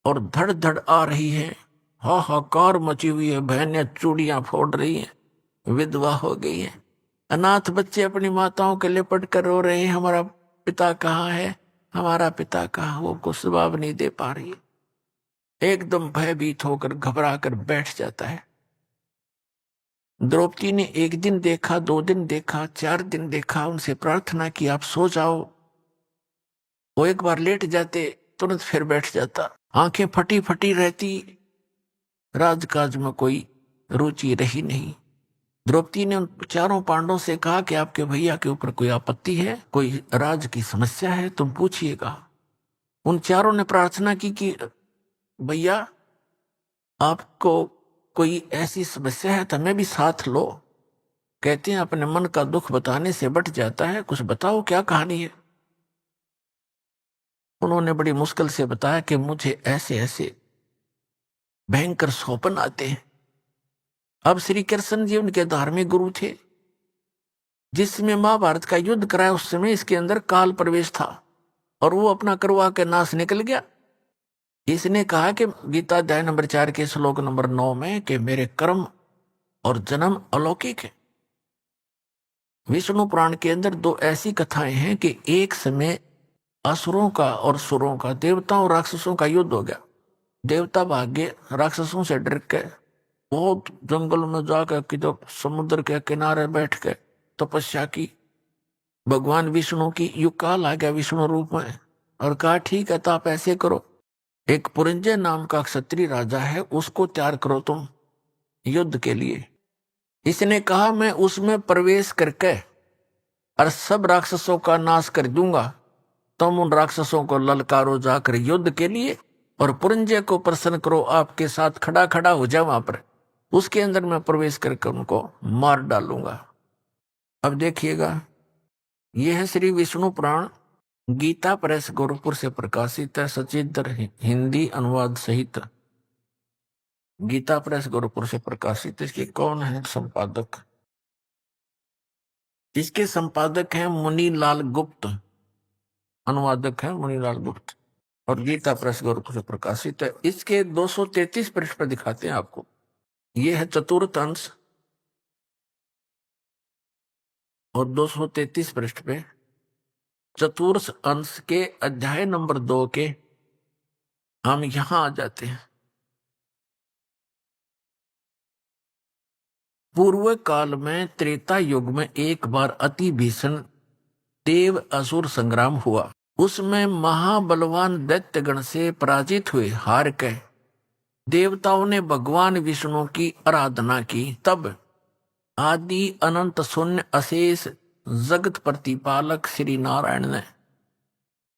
और धड़ धड़ आ रही है, हाहाकार मची हुई है, बहनें चूड़ियां फोड़ रही हैं, विधवा हो गई है, अनाथ बच्चे अपनी माताओं के लिपट कर रो रहे हैं, हमारा पिता कहाँ है, हमारा पिता कहाँ। वो को जवाब नहीं दे पा रही। एकदम भयभीत होकर घबरा कर बैठ जाता है। द्रौपदी ने 1 दिन देखा, 2 दिन देखा, 4 दिन देखा, उनसे प्रार्थना की आप सो जाओ। वो एक बार लेट जाते, तुरंत फिर बैठ जाता, आंखें फटी फटी रहती, राजकाज में कोई रुचि रही नहीं। द्रौपदी ने उन 4 पांडवों से कहा कि आपके भैया के ऊपर कोई आपत्ति है, कोई राज की समस्या है, तुम पूछिएगा। उन 4 ने प्रार्थना की कि भैया आपको कोई ऐसी समस्या है तो हमें भी साथ लो। कहते हैं अपने मन का दुख बताने से बट जाता है, कुछ बताओ क्या कहानी है। उन्होंने बड़ी मुश्किल से बताया कि मुझे ऐसे ऐसे भयंकर स्वप्न आते हैं। अब श्री कृष्ण जी उनके धार्मिक गुरु थे, जिसमें महाभारत का युद्ध कराया उस समय इसके अंदर काल प्रवेश था और वो अपना करवा के नाश निकल गया। इसने कहा कि गीता अध्याय नंबर 4 के श्लोक नंबर 9 में कि मेरे कर्म और जन्म अलौकिक है। विष्णु पुराण के अंदर 2 ऐसी कथाएं हैं कि एक समय असुरों का और सुरों का, देवताओं और राक्षसों का युद्ध हो गया। देवता भागे राक्षसों से डर के बहुत जंगल में जाकर किधर समुद्र के किनारे बैठ के तपस्या की। भगवान विष्णु की युग काल आ गया विष्णु रूप में और कहा ठीक है तो आप ऐसे करो, एक पुरंजय नाम का क्षत्रिय राजा है, उसको तैयार करो तुम युद्ध के लिए। इसने कहा मैं उसमें प्रवेश करके और सब राक्षसों का नाश कर दूंगा, तुम उन राक्षसों को ललकारो जाकर युद्ध के लिए और पुरंजय को प्रसन्न करो, आपके साथ खड़ा खड़ा हो जाए वहां पर, उसके अंदर मैं प्रवेश करके उनको मार डालूंगा। अब देखिएगा, यह है श्री विष्णु पुराण, गीता प्रेस गोरखपुर से प्रकाशित है, सचित्र हिंदी अनुवाद सहित। गीता प्रेस गोरखपुर से प्रकाशित। इसके कौन है संपादक? इसके संपादक हैं मुनीलाल गुप्त, अनुवादक है मुनीलाल गुप्त और गीता प्रेस गोरखपुर से प्रकाशित है। इसके 233 पृष्ठ पर दिखाते हैं आपको। यह है चतुर्थ अंश और 233 पृष्ठ पे चतुर्थ अंश के अध्याय नंबर 2 के हम यहां आ जाते हैं। पूर्व काल में त्रेता युग में एक बार अति भीषण देव असुर संग्राम हुआ। उसमें महाबलवान दैत्यगण से पराजित हुए हार के देवताओं ने भगवान विष्णु की आराधना की। तब आदि अनंत शून्य अशेष जगत प्रतिपालक श्री नारायण ने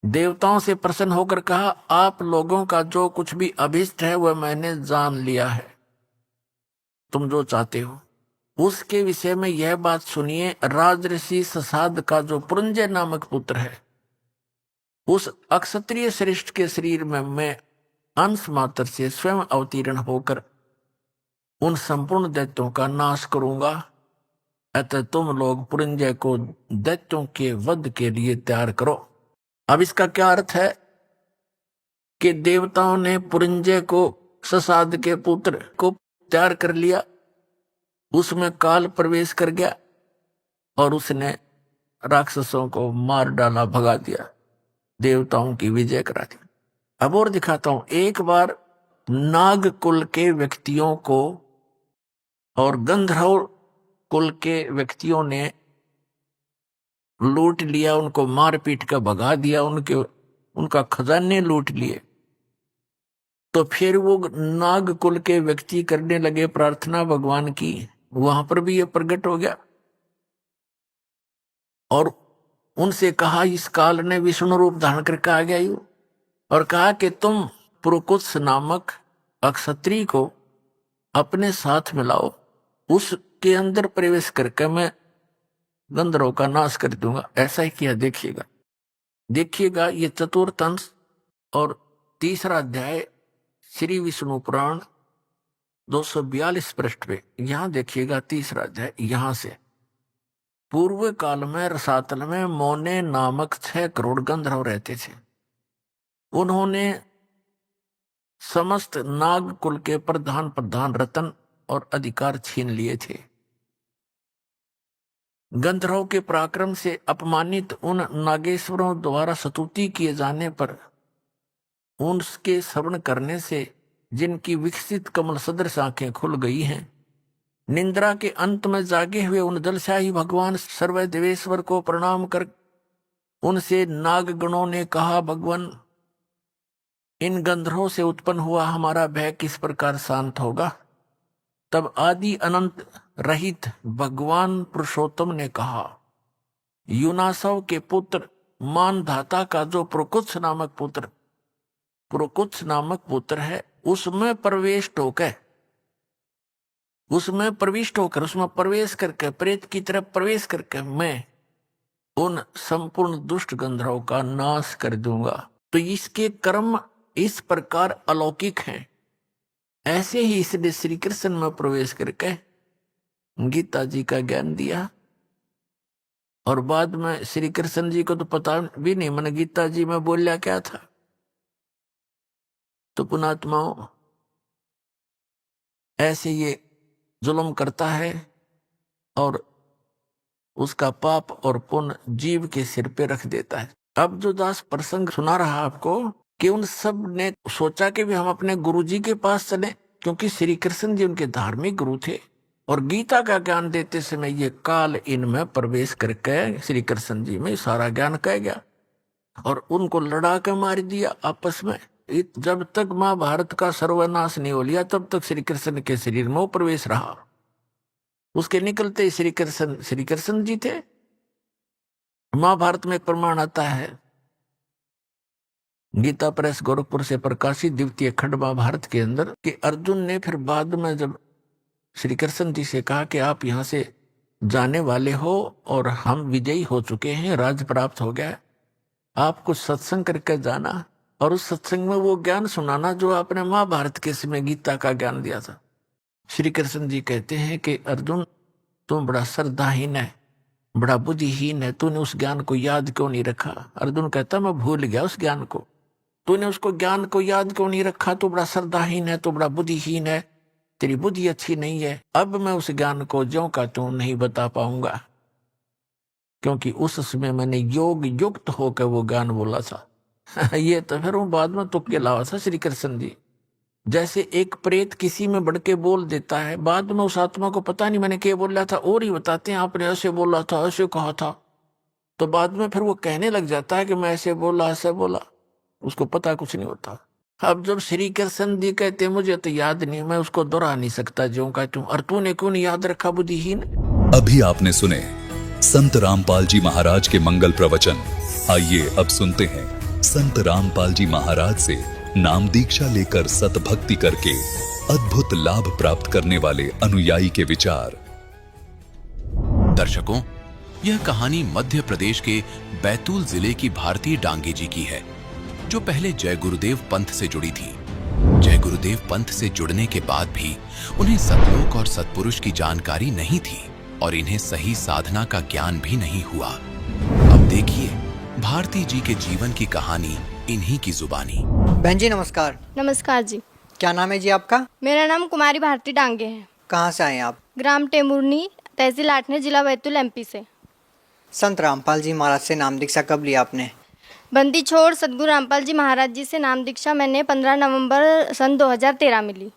देवताओं से प्रसन्न होकर कहा, आप लोगों का जो कुछ भी अभिष्ट है वह मैंने जान लिया है। तुम जो चाहते हो उसके विषय में यह बात सुनिए। राजऋषि ससाद का जो पुरंजय नामक पुत्र है, उस अक्षत्रिय श्रेष्ठ के शरीर में मैं अंश मात्र से स्वयं अवतीर्ण होकर उन संपूर्ण दैत्यों का नाश करूंगा। अतः तुम लोग पुरंजय को दैत्यों के वध के लिए तैयार करो। अब इसका क्या अर्थ है कि देवताओं ने पुरंजय को, ससाद के पुत्र को तैयार कर लिया, उसमें काल प्रवेश कर गया और उसने राक्षसों को मार डाला, भगा दिया। देवताओं की विजय करा दी। अब और दिखाता हूं। एक बार नाग कुल के व्यक्तियों को और गंधर्व कुल के व्यक्तियों ने लूट लिया, उनको मार पीट कर भगा दिया, उनका खजाने लूट लिए। तो फिर वो नाग कुल के व्यक्ति करने लगे प्रार्थना भगवान की। वहां पर भी ये प्रकट हो गया और उनसे कहा, इस काल ने विष्णु रूप धारण करके आ गया यू, और कहा कि तुम पुरुकुत्स नामक अक्षत्री को अपने साथ मिलाओ, उसके अंदर प्रवेश करके मैं गंधर्वों का नाश कर दूंगा। ऐसा ही किया। देखिएगा ये चतुर्थ अंश और तीसरा अध्याय श्री विष्णु पुराण 242 पृष्ठ पे। यहां देखिएगा तीसरा अध्याय। यहां से पूर्व काल में रसातल में मोने नामक 6 करोड़ गंधर्व रहते थे। उन्होंने समस्त नाग कुल के प्रधान रतन और अधिकार छीन लिए थे। गंधर्व के पराक्रम से अपमानित उन नागेश्वरों द्वारा स्तुति किए जाने पर उनके श्रवण करने से जिनकी विकसित कमल सदृश आंखें खुल गई हैं, निंद्रा के अंत में जागे हुए उन जलशाही भगवान सर्वदेवेश्वर को प्रणाम कर उनसे नागगणों ने कहा, भगवान इन गंधर्वों से उत्पन्न हुआ हमारा भय किस प्रकार शांत होगा। तब आदि अनंत रहित भगवान पुरुषोत्तम ने कहा, युनासव के पुत्र मानधाता का जो पुरुकुत्स नामक पुत्र है, उसमें प्रविष्ट होकर उसमें प्रवेश करके प्रेत की तरफ प्रवेश करके मैं उन संपूर्ण दुष्ट गंधर्वों का नाश कर दूंगा। तो इसके कर्म इस प्रकार अलौकिक हैं। ऐसे ही इसने श्री कृष्ण में प्रवेश करके गीता जी का ज्ञान दिया और बाद में श्री कृष्ण जी को तो पता भी नहीं मैंने गीता जी में बोलिया क्या था। तो पुणात्माओं ऐसे ये जुल्म करता है और उसका पाप और पुण्य जीव के सिर पे रख देता है। अब जो दास प्रसंग सुना रहा आपको कि उन सब ने सोचा कि भी हम अपने गुरु जी के पास चले, क्योंकि श्री कृष्ण जी उनके धार्मिक गुरु थे और गीता का ज्ञान देते समय ये काल इनमें प्रवेश करके श्री कृष्ण जी में सारा ज्ञान कह गया और उनको लड़ा के मार दिया आपस में। जब तक महाभारत का सर्वनाश नहीं हो लिया तब तक श्री कृष्ण के शरीर में प्रवेश रहा। उसके निकलते श्री कृष्ण जी थे। महाभारत में एक प्रमाण आता है, गीता प्रेस गोरखपुर से प्रकाशित द्वितीय खंड महाभारत के अंदर, कि अर्जुन ने फिर बाद में जब श्री कृष्ण जी से कहा कि आप यहाँ से जाने वाले हो और हम विजयी हो चुके हैं, राज्य प्राप्त हो गया, आप कुछ सत्संग करके जाना और उस सत्संग में वो ज्ञान सुनाना जो आपने महाभारत के समय गीता का ज्ञान दिया था। श्री कृष्ण जी कहते हैं कि अर्जुन तुम बड़ा श्रद्धाहीन है, बड़ा बुद्धिहीन है, तूने उस ज्ञान को याद क्यों नहीं रखा। अर्जुन कहता मैं भूल गया उस ज्ञान को, तूने उसको ज्ञान को याद क्यों नहीं रखा, तू बड़ा श्रद्धाहीन है, तू बड़ा बुद्धिहीन है, तेरी बुद्धि अच्छी नहीं है। अब मैं उस ज्ञान को ज्यों का त्यों नहीं बता पाऊंगा, क्योंकि उस समय मैंने योग युक्त होकर वो ज्ञान बोला था। ये तो फिर वो बाद में तुक्के लावा था श्री कृष्ण जी। जैसे एक प्रेत किसी में बढ़ के बोल देता है, बाद में उस आत्मा को पता नहीं मैंने क्या बोला था और ही बताते हैं आपने ऐसे बोला था, ऐसे कहा था, तो बाद में फिर वो कहने लग जाता है कि मैं ऐसे बोला, ऐसे बोला, उसको पता कुछ नहीं होता। अब जब श्री कृष्ण जी कहते मुझे तो याद नहीं, मैं उसको दोहरा नहीं सकता ज्यों का त्यों, और तूने क्यों नहीं याद रखा बुद्धिहीन। अभी आपने सुने संत रामपाल जी महाराज के मंगल प्रवचन। आइए अब सुनते हैं संत रामपाल जी महाराज से नाम दीक्षा लेकर सतभक्ति करके अद्भुत लाभ प्राप्त करने वाले अनुयायी के विचार। दर्शकों, यह कहानी मध्य प्रदेश के बैतूल जिले की भारती डांगे जी की है, जो पहले जय गुरुदेव पंथ से जुड़ी थी। जय गुरुदेव पंथ से जुड़ने के बाद भी उन्हें सतलोक और सत्पुरुष की जानकारी नहीं थी और इन्हें सही साधना का ज्ञान भी नहीं हुआ। अब देखिए भारती जी के जीवन की कहानी इन्हीं की जुबानी। बहन जी नमस्कार। नमस्कार जी। क्या नाम है जी आपका? मेरा नाम कुमारी भारती डांगे है। कहाँ से आए हैं आप? ग्राम टेमुरनी, तहसील आठने, जिला बैतूल, MP से। संत रामपाल जी महाराज से नाम दीक्षा कब लिया आपने? बंदी छोड़ सदगुरु रामपाल जी महाराज जी से नाम दीक्षा मैंने 15 नवंबर सन 2013 में ली।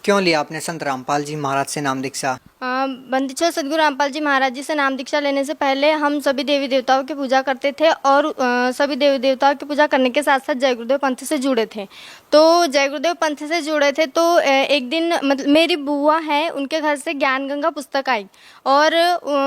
क्यों लिया आपने संत रामपाल जी महाराज से नाम दीक्षा? बंदी छोड़ सदगुरु रामपाल जी महाराज जी से नाम दीक्षा लेने से पहले हम सभी देवी देवताओं की पूजा करते थे और सभी देवी देवताओं की पूजा करने के साथ साथ जय गुरुदेव पंथ से जुड़े थे। तो जय गुरुदेव पंथ से जुड़े थे तो एक दिन मतलब मेरी बुआ है, उनके घर से ज्ञान गंगा पुस्तक आई और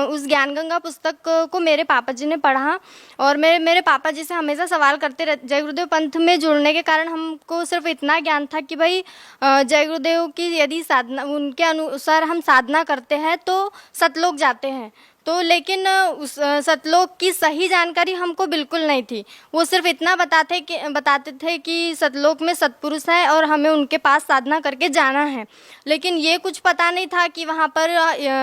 उस ज्ञान गंगा पुस्तक को मेरे पापा जी ने पढ़ा और मेरे पापा जी से हमेशा सवाल करते रहते। जय गुरुदेव पंथ में जुड़ने के कारण हमको सिर्फ इतना ज्ञान था कि भाई जय गुरुदेव की यदि साधना उनके अनुसार हम साधना करते हैं तो सतलोक जाते हैं। तो लेकिन उस सतलोक की सही जानकारी हमको बिल्कुल नहीं थी। वो सिर्फ इतना बताते थे कि सतलोक में सतपुरुष है और हमें उनके पास साधना करके जाना है, लेकिन ये कुछ पता नहीं था कि वहाँ पर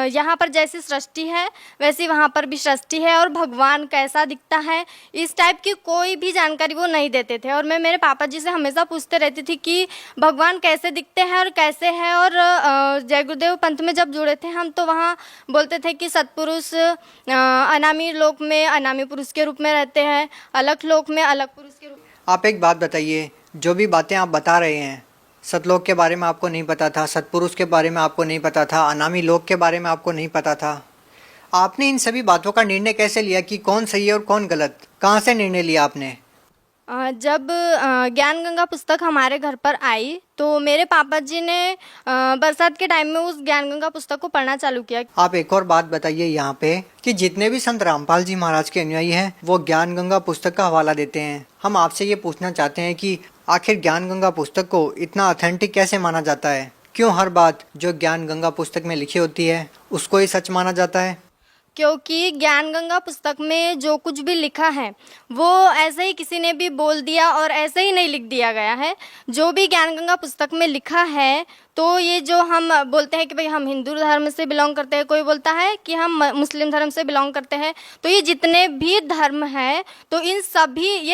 यहाँ पर जैसी सृष्टि है वैसी वहाँ पर भी सृष्टि है और भगवान कैसा दिखता है, इस टाइप की कोई भी जानकारी वो नहीं देते थे। और मैं मेरे पापा जी से हमेशा पूछते रहती थी कि भगवान कैसे दिखते हैं और कैसे है। और जय गुरुदेव पंथ में जब जुड़े थे हम तो वहाँ बोलते थे कि सतपुरुष अनामी लोक में अनामी पुरुष के रूप में रहते हैं, अलग लोक में अलग पुरुष के रूप। आप एक बात बताइए, जो भी बातें आप बता रहे हैं, सतलोक के बारे में आपको नहीं पता था, सतपुरुष के बारे में आपको नहीं पता था, अनामी लोक के बारे में आपको नहीं पता था, आपने इन सभी बातों का निर्णय कैसे लिया कि कौन सही है और कौन गलत? कहाँ से निर्णय लिया आपने? जब ज्ञान गंगा पुस्तक हमारे घर पर आई तो मेरे पापा जी ने बरसात के टाइम में उस ज्ञान गंगा पुस्तक को पढ़ना चालू किया। आप एक और बात बताइए यहाँ पे कि जितने भी संत रामपाल जी महाराज के अनुयायी हैं वो ज्ञान गंगा पुस्तक का हवाला देते हैं। हम आपसे ये पूछना चाहते हैं कि आखिर ज्ञान गंगा पुस्तक को इतना ऑथेंटिक कैसे माना जाता है? क्यों हर बात जो ज्ञान गंगा पुस्तक में लिखी होती है उसको ही सच माना जाता है? क्योंकि ज्ञान गंगा पुस्तक में जो कुछ भी लिखा है वो ऐसे ही किसी ने भी बोल दिया और ऐसे ही नहीं लिख दिया गया है। जो भी ज्ञान गंगा पुस्तक में लिखा है तो ये जो हम बोलते हैं कि भाई हम हिंदू धर्म से बिलोंग करते हैं, कोई बोलता है कि हम मुस्लिम धर्म से बिलोंग करते हैं, तो ये जितने भी धर्म हैं तो ये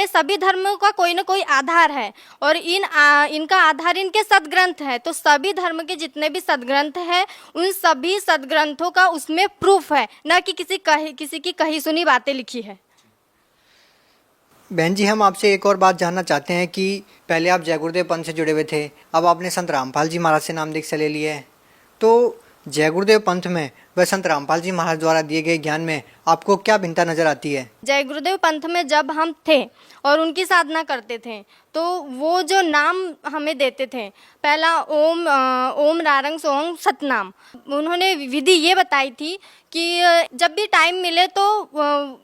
सभी धर्मों का कोई ना कोई आधार है और इनका आधार इनके सदग्रंथ है। तो सभी धर्म के जितने भी सदग्रंथ हैं उन सभी सदग्रंथों का उसमें प्रूफ है, ना कि किसी की कही सुनी बातें लिखी है। बहन जी, हम आपसे एक और बात जानना चाहते हैं कि पहले आप जय गुरुदेव पंथ से जुड़े हुए थे, अब आपने संत रामपाल जी महाराज से नाम दीक्षा ले ली है, तो जय गुरुदेव पंथ में व संत रामपाल जी महाराज द्वारा दिए गए ज्ञान में आपको क्या भिन्नता नजर आती है? जय गुरुदेव पंथ में जब हम थे और उनकी साधना करते थे तो वो जो नाम हमें देते थे, पहला ओम रारंग सोहंग सतनाम, उन्होंने विधि ये बताई थी कि जब भी टाइम मिले तो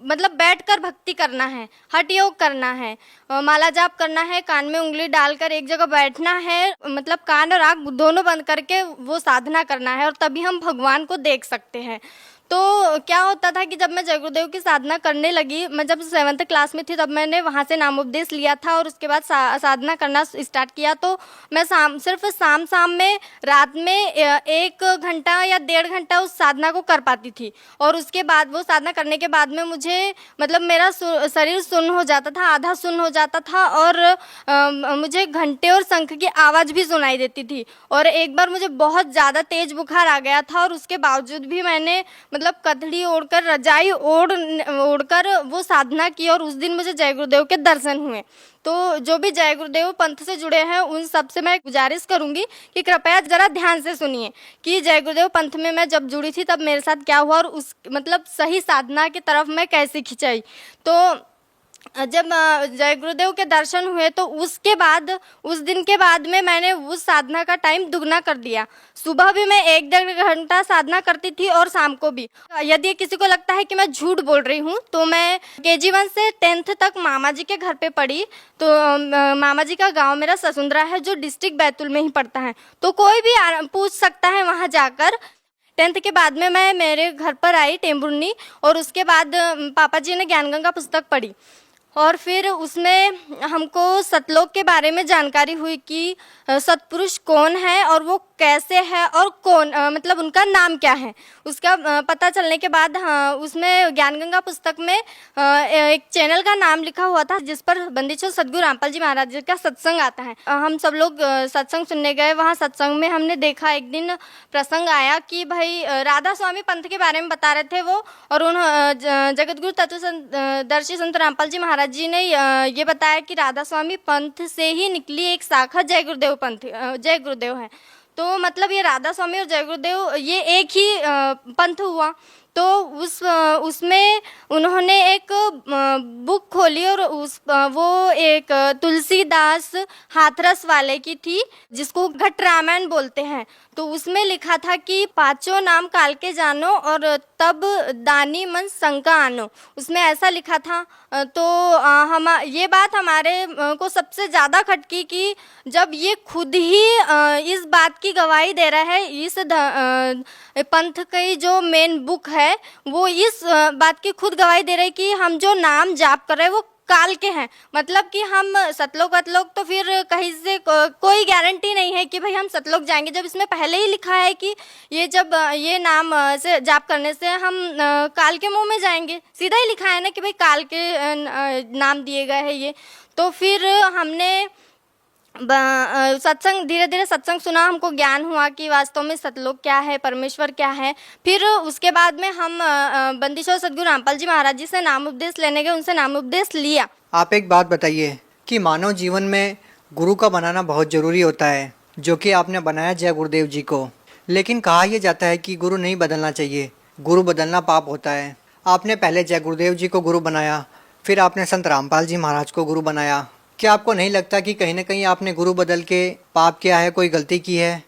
मतलब बैठकर भक्ति करना है, हठ योग करना है, माला जाप करना है, कान में उंगली डालकर एक जगह बैठना है, मतलब कान और आँख दोनों बंद करके वो साधना करना है और तभी हम भगवान को देख सकते हैं। तो क्या होता था कि जब मैं जय गुरुदेव की साधना करने लगी, मैं जब 7th क्लास में थी तब मैंने वहाँ से नामोपदेश लिया था और उसके बाद साधना करना स्टार्ट किया। तो मैं सिर्फ शाम में रात में 1 घंटा या 1.5 घंटा उस साधना को कर पाती थी और उसके बाद वो साधना करने के बाद में मुझे मतलब मेरा शरीर सुन्न हो जाता था, आधा सुन्न हो जाता था और मुझे घंटे और शंख की आवाज़ भी सुनाई देती थी। और एक बार मुझे बहुत ज़्यादा तेज बुखार आ गया था और उसके बावजूद भी मैंने मतलब कथड़ी ओढ़कर रजाई ओढ़कर वो साधना की और उस दिन मुझे जय गुरुदेव के दर्शन हुए। तो जो भी जय गुरुदेव पंथ से जुड़े हैं उन सब से मैं गुजारिश करूंगी कि कृपया जरा ध्यान से सुनिए कि जय गुरुदेव पंथ में मैं जब जुड़ी थी तब मेरे साथ क्या हुआ और उस मतलब सही साधना की तरफ मैं कैसे खिंचाई। तो जब जय गुरुदेव के दर्शन हुए तो उसके बाद उस दिन के बाद में मैंने उस साधना का टाइम दुगना कर दिया। सुबह भी मैं 1-1.5 घंटा साधना करती थी और शाम को भी। यदि किसी को लगता है कि मैं झूठ बोल रही हूँ तो मैं KG1 से 10th तक मामा जी के घर पे पढ़ी। तो मामा जी का गांव मेरा ससुंदरा है जो डिस्ट्रिक्ट बैतूल में ही पड़ता है, तो कोई भी पूछ सकता है वहाँ जाकर। 10th के बाद में मैं मेरे घर पर आई टेम्बुर्नी और उसके बाद पापा जी ने ज्ञान गंगा पुस्तक पढ़ी और फिर उसमें हमको सतलोक के बारे में जानकारी हुई कि सतपुरुष कौन है और वो कैसे है और कौन मतलब उनका नाम क्या है, उसका पता चलने के बाद उसमें ज्ञानगंगा पुस्तक में एक चैनल का नाम लिखा हुआ था जिस पर बंदी छोड़ सद्गुरु रामपाल जी महाराज जी का सत्संग आता है। हम सब लोग सत्संग सुनने गए। वहाँ सत्संग में हमने देखा, एक दिन प्रसंग आया कि भाई राधा स्वामी पंथ के बारे में बता रहे थे वो, और उन जगतगुरु तत्वदर्शी संत रामपाल जी महाराज जी ने ये बताया कि राधा स्वामी पंथ से ही निकली एक शाखा जय गुरुदेव पंथ, जय गुरुदेव है। तो मतलब ये राधा स्वामी और जय गुरुदेव ये एक ही पंथ हुआ। तो उसमें उन्होंने एक बुक खोली और वो एक तुलसीदास हाथरस वाले की थी जिसको घट रामायण बोलते हैं। तो उसमें लिखा था कि पांचों नाम काल के जानो और तब दानी मन शंका आनो, उसमें ऐसा लिखा था। तो हम ये बात हमारे को सबसे ज़्यादा खटकी कि जब ये खुद ही इस बात की गवाही दे रहा है, इस पंथ की जो मेन बुक है वो इस बात की खुद गवाही दे रही है कि हम जो नाम जाप कर रहे हैं वो काल के हैं। मतलब कि हम सतलोक वतलोक तो फिर कहीं से कोई गारंटी नहीं है कि भाई हम सतलोक जाएंगे, जब इसमें पहले ही लिखा है कि ये जब ये नाम से जाप करने से हम काल के मुंह में जाएंगे, सीधा ही लिखा है ना कि भाई काल के नाम दिए गए हैं ये। तो फिर हमने सत्संग, धीरे धीरे सत्संग सुना, हमको ज्ञान हुआ कि वास्तव में सतलोक क्या है, परमेश्वर क्या है। फिर उसके बाद में हम बंदी छोड़ सद्गुरु रामपाल जी महाराज जी से नाम उपदेश लेने गए, उनसे नाम उपदेश लिया। आप एक बात बताइए कि मानव जीवन में गुरु का बनाना बहुत ज़रूरी होता है, जो कि आपने बनाया जय गुरुदेव जी को। लेकिन कहा यह जाता है कि गुरु नहीं बदलना चाहिए, गुरु बदलना पाप होता है। आपने पहले जय गुरुदेव जी को गुरु बनाया, फिर आपने संत रामपाल जी महाराज को गुरु बनाया। क्या आपको नहीं लगता कि कहीं ना कहीं आपने गुरु बदल के पाप किया है, कोई गलती की है?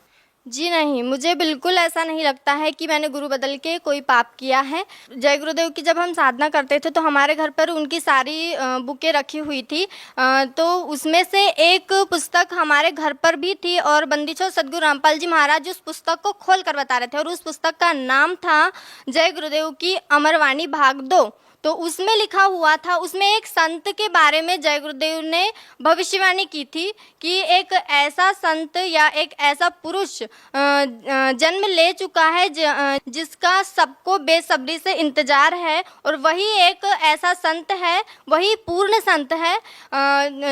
जी नहीं, मुझे बिल्कुल ऐसा नहीं लगता है कि मैंने गुरु बदल के कोई पाप किया है। जय गुरुदेव की जब हम साधना करते थे तो हमारे घर पर उनकी सारी बुकें रखी हुई थी, तो उसमें से एक पुस्तक हमारे घर पर भी थी और बंदी छोड़ सद्गुरु रामपाल जी महाराज उस पुस्तक को खोल कर बता रहे थे और उस पुस्तक का नाम था जय गुरुदेव की अमरवाणी भाग 2। तो उसमें लिखा हुआ था, उसमें एक संत के बारे में जय गुरुदेव ने भविष्यवाणी की थी कि एक ऐसा संत या एक ऐसा पुरुष जन्म ले चुका है जिसका सबको बेसब्री से इंतजार है, और वही एक ऐसा संत है, वही पूर्ण संत है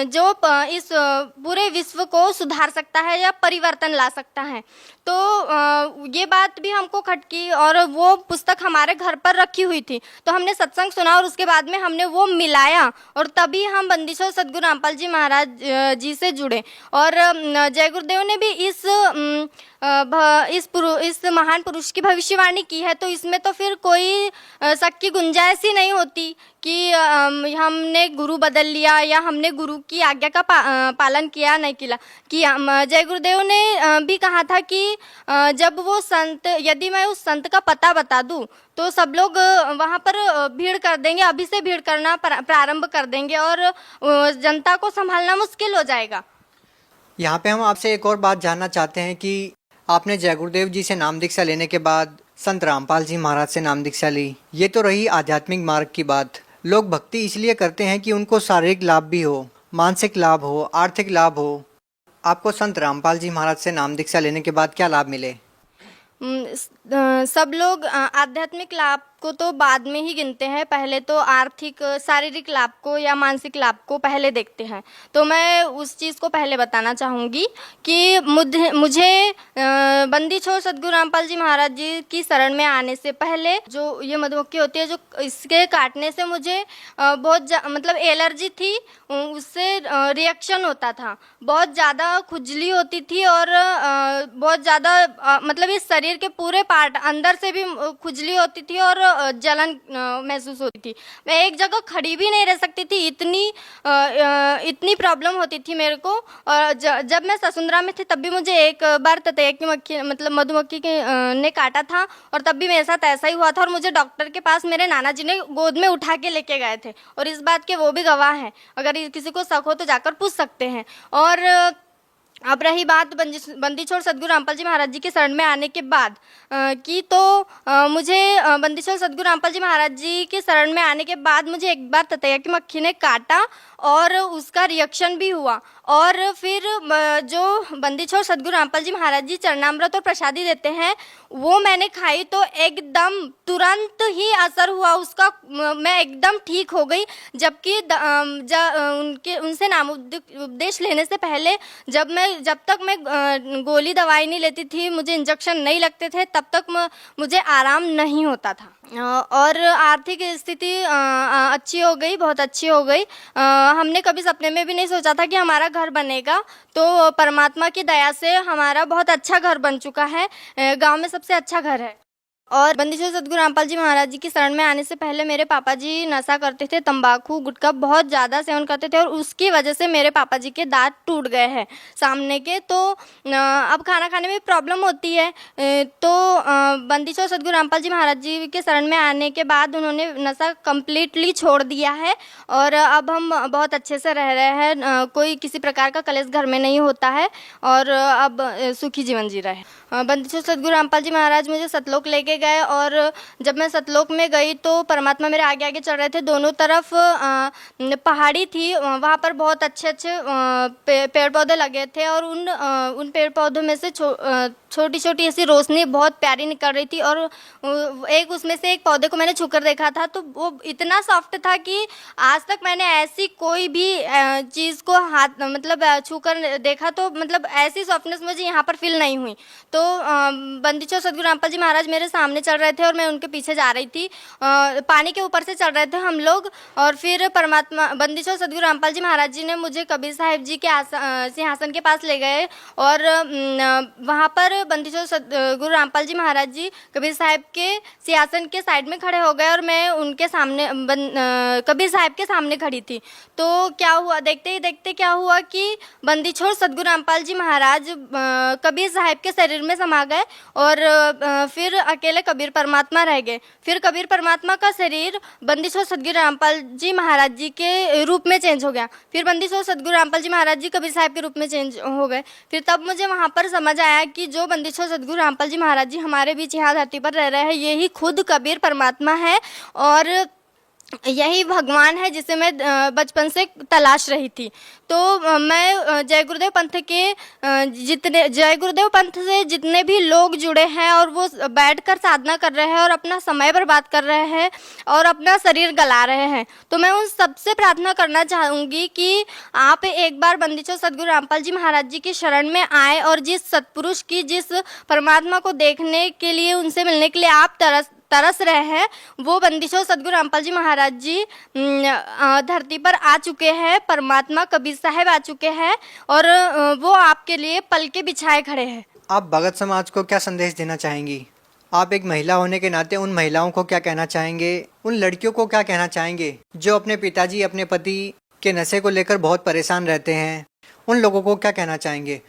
जो इस पूरे विश्व को सुधार सकता है या परिवर्तन ला सकता है। तो ये बात भी हमको खटकी और वो पुस्तक हमारे घर पर रखी हुई थी। तो हमने सत्संग सुना और उसके बाद में हमने वो मिलाया और तभी हम बंदी छोड़ सद्गुरु रामपाल जी महाराज जी से जुड़े। और जय गुरुदेव ने भी इस महान पुरुष की भविष्यवाणी की है, तो इसमें तो फिर कोई शक की गुंजाइश ही नहीं होती कि हमने गुरु बदल लिया या हमने गुरु की आज्ञा का पालन किया नहीं किया। जय गुरुदेव ने भी कहा था कि जब वो संत, यदि मैं उस संत का पता बता दूं तो सब लोग वहाँ पर भीड़ कर देंगे, अभी से भीड़ करना प्रारंभ कर देंगे और जनता को संभालना मुश्किल हो जाएगा। यहाँ पे हम आपसे एक और बात जानना चाहते हैं कि आपने जय गुरुदेव जी से नाम दीक्षा लेने के बाद संत रामपाल जी महाराज से नाम दीक्षा ली, ये तो रही आध्यात्मिक मार्ग की बात। लोग भक्ति इसलिए करते हैं कि उनको शारीरिक लाभ भी हो, मानसिक लाभ हो, आर्थिक लाभ हो। आपको संत रामपाल जी महाराज से नाम दीक्षा लेने के बाद क्या लाभ मिले? सब लोग आध्यात्मिक लाभ को तो बाद में ही गिनते हैं, पहले तो आर्थिक शारीरिक लाभ को या मानसिक लाभ को पहले देखते हैं। तो मैं उस चीज़ को पहले बताना चाहूँगी कि मुझे बंदी छोड़ सद्गुरु रामपाल जी महाराज जी की शरण में आने से पहले जो ये मधुमक्खी होती है, जो इसके काटने से मुझे बहुत मतलब एलर्जी थी, उससे रिएक्शन होता था, बहुत ज़्यादा खुजली होती थी और बहुत ज़्यादा मतलब इस शरीर के पूरे पार्ट अंदर से भी खुजली होती थी और जलन महसूस होती थी। मैं एक जगह खड़ी भी नहीं रह सकती थी, इतनी प्रॉब्लम होती थी मेरे को। और जब मैं ससुंदरा में थी तब भी मुझे एक बार ततैया की मक्खी मतलब मधुमक्खी ने काटा था और तब भी मेरे साथ ऐसा ही हुआ था और मुझे डॉक्टर के पास मेरे नाना जी ने गोद में उठा के लेके गए थे और इस बात के वो भी गवाह हैं। अगर किसी को शक हो तो जाकर पूछ सकते हैं। और अब रही बात बंदी छोड़ सद्गुरु रामपाल जी महाराज जी के शरण में आने के बाद की, तो मुझे बंदी छोड़ सद्गुरु रामपाल जी महाराज जी के शरण में आने के बाद मुझे एक बार ततैया की मक्खी ने काटा और उसका रिएक्शन भी हुआ और फिर जो बंदी छोड़ सदगुरु रामपाल जी महाराज जी चरणामृत और प्रसादी देते हैं वो मैंने खाई तो एकदम तुरंत ही असर हुआ उसका, मैं एकदम ठीक हो गई। जबकि उनसे नाम उपदेश लेने से पहले जब तक मैं गोली दवाई नहीं लेती थी, मुझे इंजेक्शन नहीं लगते थे, तब तक मुझे आराम नहीं होता था। और आर्थिक स्थिति अच्छी हो गई, बहुत अच्छी हो गई। हमने कभी सपने में भी नहीं सोचा था कि हमारा घर बनेगा, तो परमात्मा की दया से हमारा बहुत अच्छा घर बन चुका है, गांव में सबसे अच्छा घर है। और बंदी छोड़ सदगुरु रामपाल जी महाराज जी की शरण में आने से पहले मेरे पापा जी नशा करते थे, तंबाकू गुटखा बहुत ज़्यादा सेवन करते थे और उसकी वजह से मेरे पापा जी के दांत टूट गए हैं सामने के। तो अब खाना खाने में प्रॉब्लम होती है। तो बंदी छोड़ सदगुरु रामपाल जी महाराज जी के शरण में आने के बाद उन्होंने नशा कम्प्लीटली छोड़ दिया है और अब हम बहुत अच्छे से रह रहे हैं, कोई किसी प्रकार का कलेश घर में नहीं होता है और अब सुखी जीवन जी रहे हैं। बंदी छोड़ सदगुरु रामपाल जी महाराज मुझे सतलोक लेके गए और जब मैं सतलोक में गई तो परमात्मा मेरे आगे आगे चल रहे थे। दोनों तरफ पहाड़ी थी, वहाँ पर बहुत अच्छे अच्छे पेड़ पौधे लगे थे और उन पेड़ पौधों में से छोटी छोटी ऐसी रोशनी बहुत प्यारी निकल रही थी और उसमें से एक पौधे को मैंने छूकर देखा था तो वो इतना सॉफ्ट था कि आज तक मैंने ऐसी कोई भी चीज़ को हाथ छूकर देखा तो ऐसी सॉफ्टनेस मुझे यहाँ पर फील नहीं हुई। तो बंदी छोड़ सदगुरु रामपाल जी महाराज मेरे सामने चल रहे थे और मैं उनके पीछे जा रही थी। पानी के ऊपर से चल रहे थे हम लोग और फिर परमात्मा बंदी छोड़ सदगुरु रामपाल जी महाराज जी ने मुझे कबीर साहिब जी के सिंहासन के पास ले गए और वहाँ पर बंदी छोड़ सदगुरु रामपाल जी महाराज जी कबीर साहिब के सिंहासन के साइड में खड़े हो गए और मैं उनके सामने कबीर साहिब के सामने खड़ी थी। तो क्या हुआ, देखते ही देखते क्या हुआ कि बंदी छोड़ सदगुरु रामपाल जी महाराज कबीर साहिब के शरीर में समा गए और फिर अकेले कबीर परमात्मा रह गए। फिर कबीर परमात्मा का शरीर बंदी छोड़ सदगुरु रामपाल जी महाराज जी के रूप में चेंज हो गया। फिर बंदी छोड़ सदगुरु रामपाल जी महाराज जी कबीर साहिब के रूप में चेंज हो गए। फिर तब मुझे वहाँ पर समझ आया कि जो बंदी छोड़ सदगुरु रामपाल जी महाराज जी हमारे बीच यहाँ धरती पर रह रहे हैं, यही खुद कबीर परमात्मा है और यही भगवान है जिसे मैं बचपन से तलाश रही थी। तो मैं जय गुरुदेव पंथ से जितने भी लोग जुड़े हैं और वो बैठकर साधना कर रहे हैं और अपना समय बर्बाद कर रहे हैं और अपना शरीर गला रहे हैं, तो मैं उन सबसे प्रार्थना करना चाहूँगी कि आप एक बार बंदी छोड़ सदगुरु रामपाल जी महाराज जी की शरण में आए और जिस सतपुरुष की, जिस परमात्मा को देखने के लिए, उनसे मिलने के लिए आप तरस रहे हैं, वो बंदी छोड़ सदगुरु रामपाल जी महाराज जी धरती पर आ चुके हैं। परमात्मा कबीर साहब आ चुके हैं और वो आपके लिए पल के बिछाए खड़े हैं। आप भगत समाज को क्या संदेश देना चाहेंगी? आप एक महिला होने के नाते उन महिलाओं को क्या कहना चाहेंगे? उन लड़कियों को क्या कहना चाहेंगे जो अपने पिताजी, अपने पति के नशे को लेकर बहुत परेशान रहते हैं? उन लोगों को क्या कहना चाहेंगे?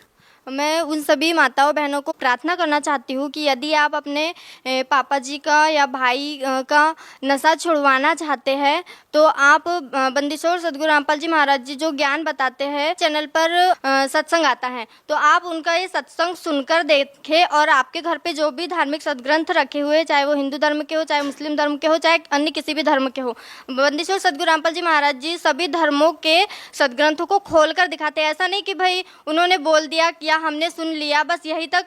मैं उन सभी माताओं बहनों को प्रार्थना करना चाहती हूँ कि यदि आप अपने पापा जी का या भाई का नशा छुड़वाना चाहते हैं तो आप बंदी छोड़ सदगुरु रामपाल जी महाराज जी जो ज्ञान बताते हैं चैनल पर सत्संग आता है, तो आप उनका ये सत्संग सुनकर देखें और आपके घर पे जो भी धार्मिक सदग्रंथ रखे हुए, चाहे वो हिंदू धर्म के हो, चाहे मुस्लिम धर्म के हो, चाहे अन्य किसी भी धर्म के हो, बंदी छोड़ सदगुरु रामपाल जी महाराज जी सभी धर्मों के सदग्रंथों को खोल कर दिखाते हैं। ऐसा नहीं कि भाई उन्होंने बोल दिया या हमने सुन लिया बस यही तक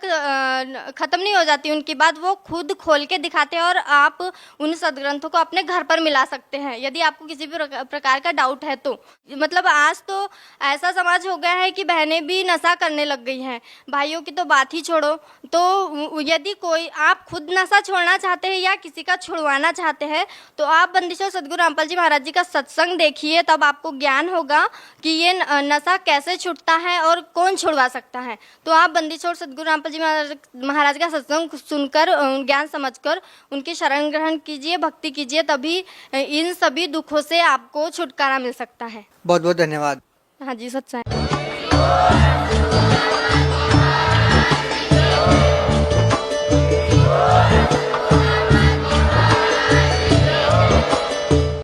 ख़त्म नहीं हो जाती उनकी बात, वो खुद खोल के दिखाते हैं और आप उन सदग्रंथों को अपने घर पर मिला सकते हैं यदि आपको किसी भी प्रकार का डाउट है तो। आज तो ऐसा समाज हो गया है कि बहनें भी नशा करने लग गई हैं, भाइयों की तो बात ही छोड़ो। तो यदि कोई आप खुद नशा छोड़ना चाहते हैं या किसी का छुड़वाना चाहते हैं तो आप बंदी छोड़ सदगुरु रामपाल जी महाराज जी का सत्संग देखिए, तब आपको ज्ञान होगा कि ये नशा कैसे छूटता है और कौन छुड़वा सकता है। तो आप बंदी छोड़ सदगुरु रामपाल जी महाराज का सत्संग सुनकर, ज्ञान समझकर उनकी शरण ग्रहण कीजिए, भक्ति कीजिए, तभी इन सभी दुखों से आपको छुटकारा मिल सकता है। बहुत बहुत धन्यवाद। हाँ जी, सच्चा है।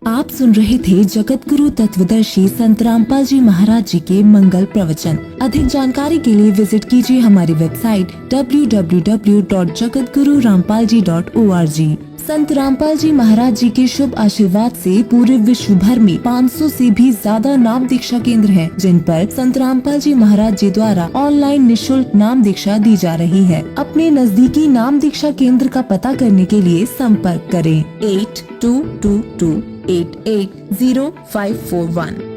आप सुन रहे थे जगत गुरु तत्वदर्शी संत रामपाल जी महाराज जी के मंगल प्रवचन। अधिक जानकारी के लिए विजिट कीजिए हमारी वेबसाइट www.jagatgururampalji.org। संत रामपाल जी महाराज जी के शुभ आशीर्वाद से पूरे विश्व भर में 500 से भी ज्यादा नाम दीक्षा केंद्र हैं, जिन पर संत रामपाल जी महाराज जी द्वारा ऑनलाइन निशुल्क नाम दीक्षा दी जा रही है। अपने नजदीकी नाम दीक्षा केंद्र का पता करने के लिए संपर्क करें 8222880541।